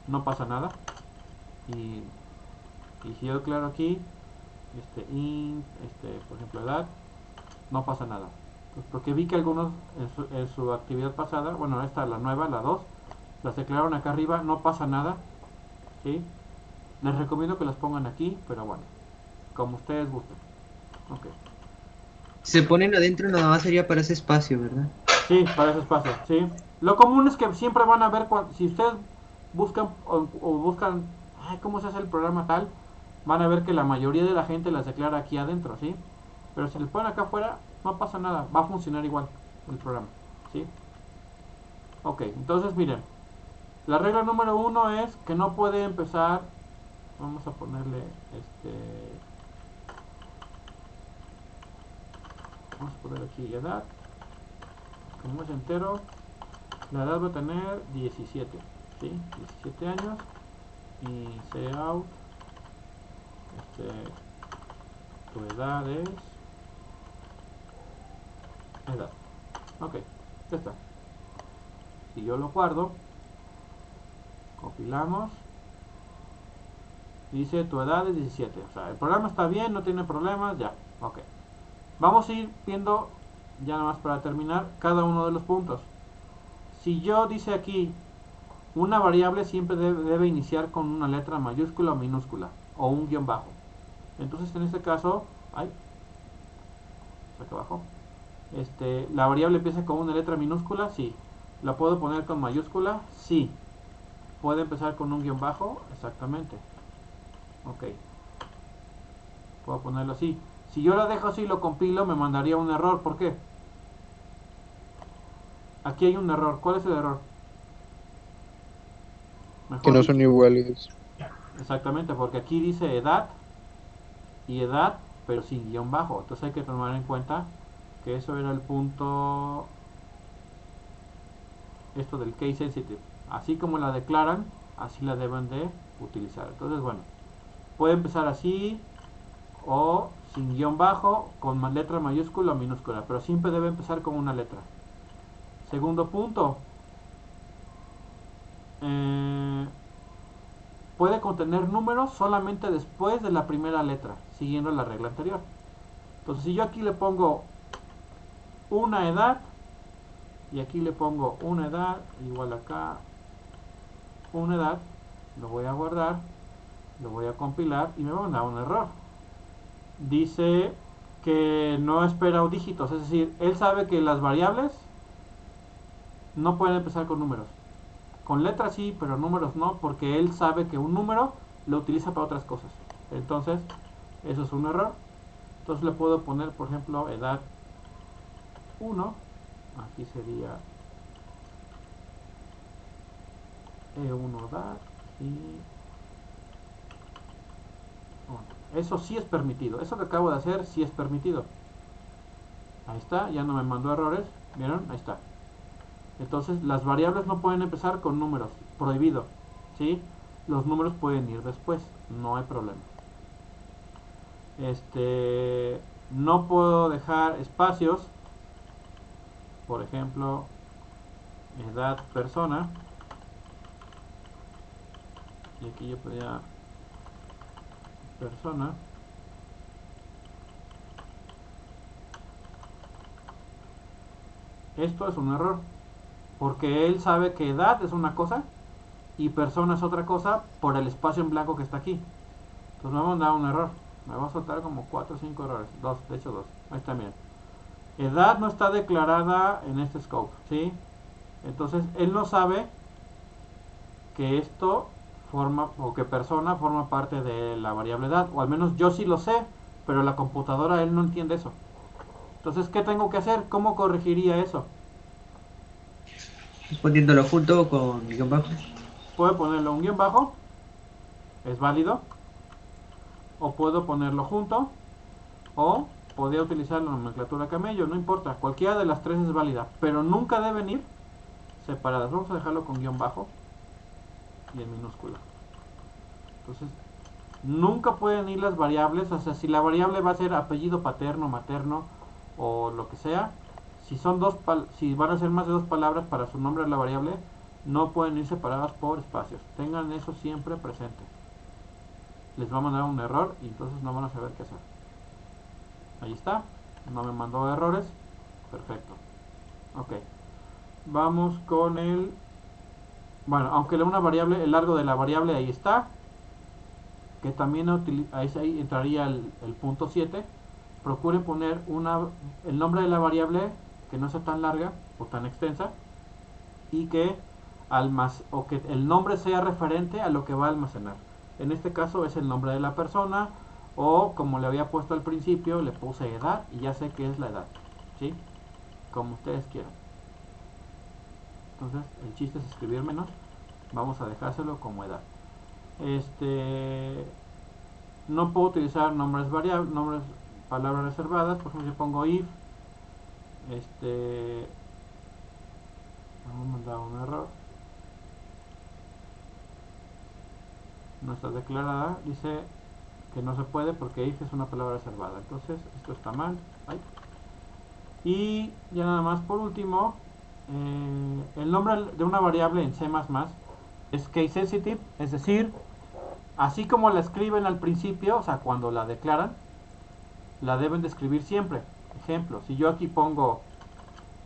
no pasa nada. Y si yo declaro aquí, int, por ejemplo, edad, no pasa nada. Pues porque vi que algunos en su actividad pasada, bueno, esta, la nueva, la 2, las declararon acá arriba, no pasa nada, ¿sí? Les recomiendo que las pongan aquí, pero bueno, como ustedes gusten. Ok. Si se ponen adentro, nada más sería para ese espacio, ¿verdad? Sí, para ese espacio, sí. Lo común es que siempre van a ver, si ustedes buscan o buscan, ¿cómo se hace el programa tal? Van a ver que la mayoría de la gente las declara aquí adentro, ¿sí? Pero si les ponen acá afuera, no pasa nada, va a funcionar igual el programa, ¿sí? Ok, entonces miren, la regla número 1 es que no puede empezar, vamos a ponerle, vamos a poner aquí edad, como es entero, la edad va a tener 17, ¿sí? 17 años. Y cout, tu edad es edad. Ok, ya está. Si yo lo guardo, compilamos, dice tu edad es 17. O sea, el programa está bien, no tiene problemas, ya. Ok. Vamos a ir viendo, ya nada más para terminar, cada uno de los puntos. Si yo dice aquí, una variable siempre debe iniciar con una letra mayúscula o minúscula, o un guión bajo. Entonces en este caso, acá abajo, la variable empieza con una letra minúscula, sí. ¿La puedo poner con mayúscula? Sí. ¿Puede empezar con un guión bajo? Exactamente. Ok. Puedo ponerlo así. Si yo la dejo así y lo compilo, me mandaría un error. ¿Por qué? Aquí hay un error. ¿Cuál es el error? Que Mejor no son dicho. iguales. Exactamente, porque aquí dice edad y edad, pero sin guión bajo. Entonces hay que tomar en cuenta que eso era el punto, esto del case sensitive. Así como la declaran, así la deben de utilizar. Entonces, bueno, puede empezar así o sin guión bajo, con letra mayúscula o minúscula, pero siempre debe empezar con una letra. Segundo punto, puede contener números solamente después de la primera letra, siguiendo la regla anterior. Entonces, si yo aquí le pongo una edad y aquí le pongo una edad, igual acá una edad, lo voy a guardar, lo voy a compilar y me va a dar un error. Dice que no espera dígitos, es decir, él sabe que las variables no pueden empezar con números. Con letras sí, pero números no, porque él sabe que un número lo utiliza para otras cosas. Entonces, eso es un error. Entonces le puedo poner, por ejemplo, edad 1. Aquí sería E1 edad y 1. Eso sí es permitido. Eso que acabo de hacer sí es permitido. Ahí está, ya no me mandó errores. ¿Vieron? Ahí está. Entonces las variables no pueden empezar con números. Prohibido. ¿Sí? Los números pueden ir después. No hay problema. No puedo dejar espacios. Por ejemplo, edad persona. Y aquí yo podría persona. Esto es un error. Porque él sabe que edad es una cosa y persona es otra cosa por el espacio en blanco que está aquí. Entonces me va a dar un error. Me va a soltar como 4 o 5 errores. De hecho 2. Ahí está bien. Edad no está declarada en este scope, ¿sí? Entonces él no sabe que esto forma, o que persona forma parte de la variable edad. O al menos yo sí lo sé, pero la computadora él no entiende eso. Entonces, ¿qué tengo que hacer? ¿Cómo corregiría eso? Poniéndolo junto con guión bajo. Puedo ponerlo un guión bajo, es válido. O puedo ponerlo junto, o podría utilizar la nomenclatura camello, no importa, cualquiera de las tres es válida, pero nunca deben ir separadas. Vamos a dejarlo con guión bajo y en minúscula. Entonces, nunca pueden ir las variables, o sea, si la variable va a ser apellido paterno, materno o lo que sea, si van a ser más de dos palabras para su nombre de la variable, no pueden ir separadas por espacios. Tengan eso siempre presente. Les va a mandar un error y entonces no van a saber qué hacer. Ahí está, no me mandó errores. Perfecto. Ok. Vamos con bueno, aunque una variable, el largo de la variable ahí está. Que también ahí entraría el punto 7. Procuren poner el nombre de la variable que no sea tan larga o tan extensa. Y que o que el nombre sea referente a lo que va a almacenar. En este caso es el nombre de la persona. O como le había puesto al principio, le puse edad y ya sé que es la edad. ¿Sí? Como ustedes quieran. Entonces el chiste es escribir menos. Vamos a dejárselo como edad. No puedo utilizar nombres palabras reservadas. Por ejemplo, yo pongo if Me ha mandado un error. No está declarada. Dice que no se puede porque if es una palabra reservada. Entonces, esto está mal. Ay. Y ya nada más por último, el nombre de una variable en C++ es case sensitive, es decir, así como la escriben al principio, o sea, cuando la declaran, la deben de escribir siempre. Ejemplo, si yo aquí pongo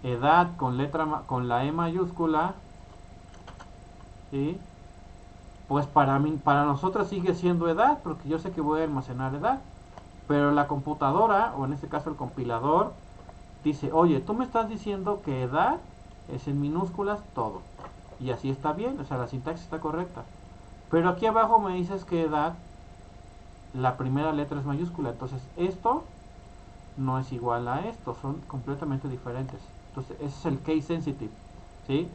edad con la E mayúscula, ¿sí? Pues para nosotros sigue siendo edad, porque yo sé que voy a almacenar edad. Pero la computadora, o en este caso el compilador, dice, oye, tú me estás diciendo que edad es en minúsculas todo. Y así está bien, o sea, la sintaxis está correcta. Pero aquí abajo me dices que edad, la primera letra es mayúscula. Entonces esto no es igual a esto, son completamente diferentes. Entonces ese es el case sensitive, ¿sí?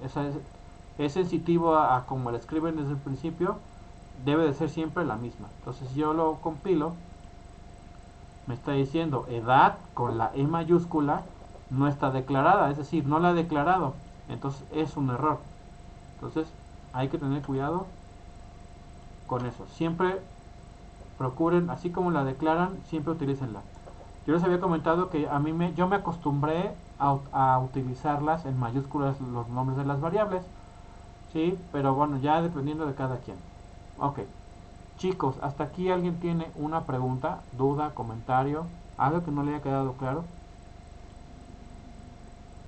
Es sensitivo a como la escriben desde el principio, debe de ser siempre la misma. Entonces yo lo compilo, me está diciendo edad con la E mayúscula no está declarada, es decir, no la ha declarado. Entonces es un error. Entonces hay que tener cuidado con eso. Siempre procuren, así como la declaran, siempre utilícenla. Yo les había comentado que yo me acostumbré a utilizarlas en mayúsculas los nombres de las variables, sí, pero bueno, ya dependiendo de cada quien. Ok, chicos, hasta aquí alguien tiene una pregunta, duda, comentario, algo que no le haya quedado claro.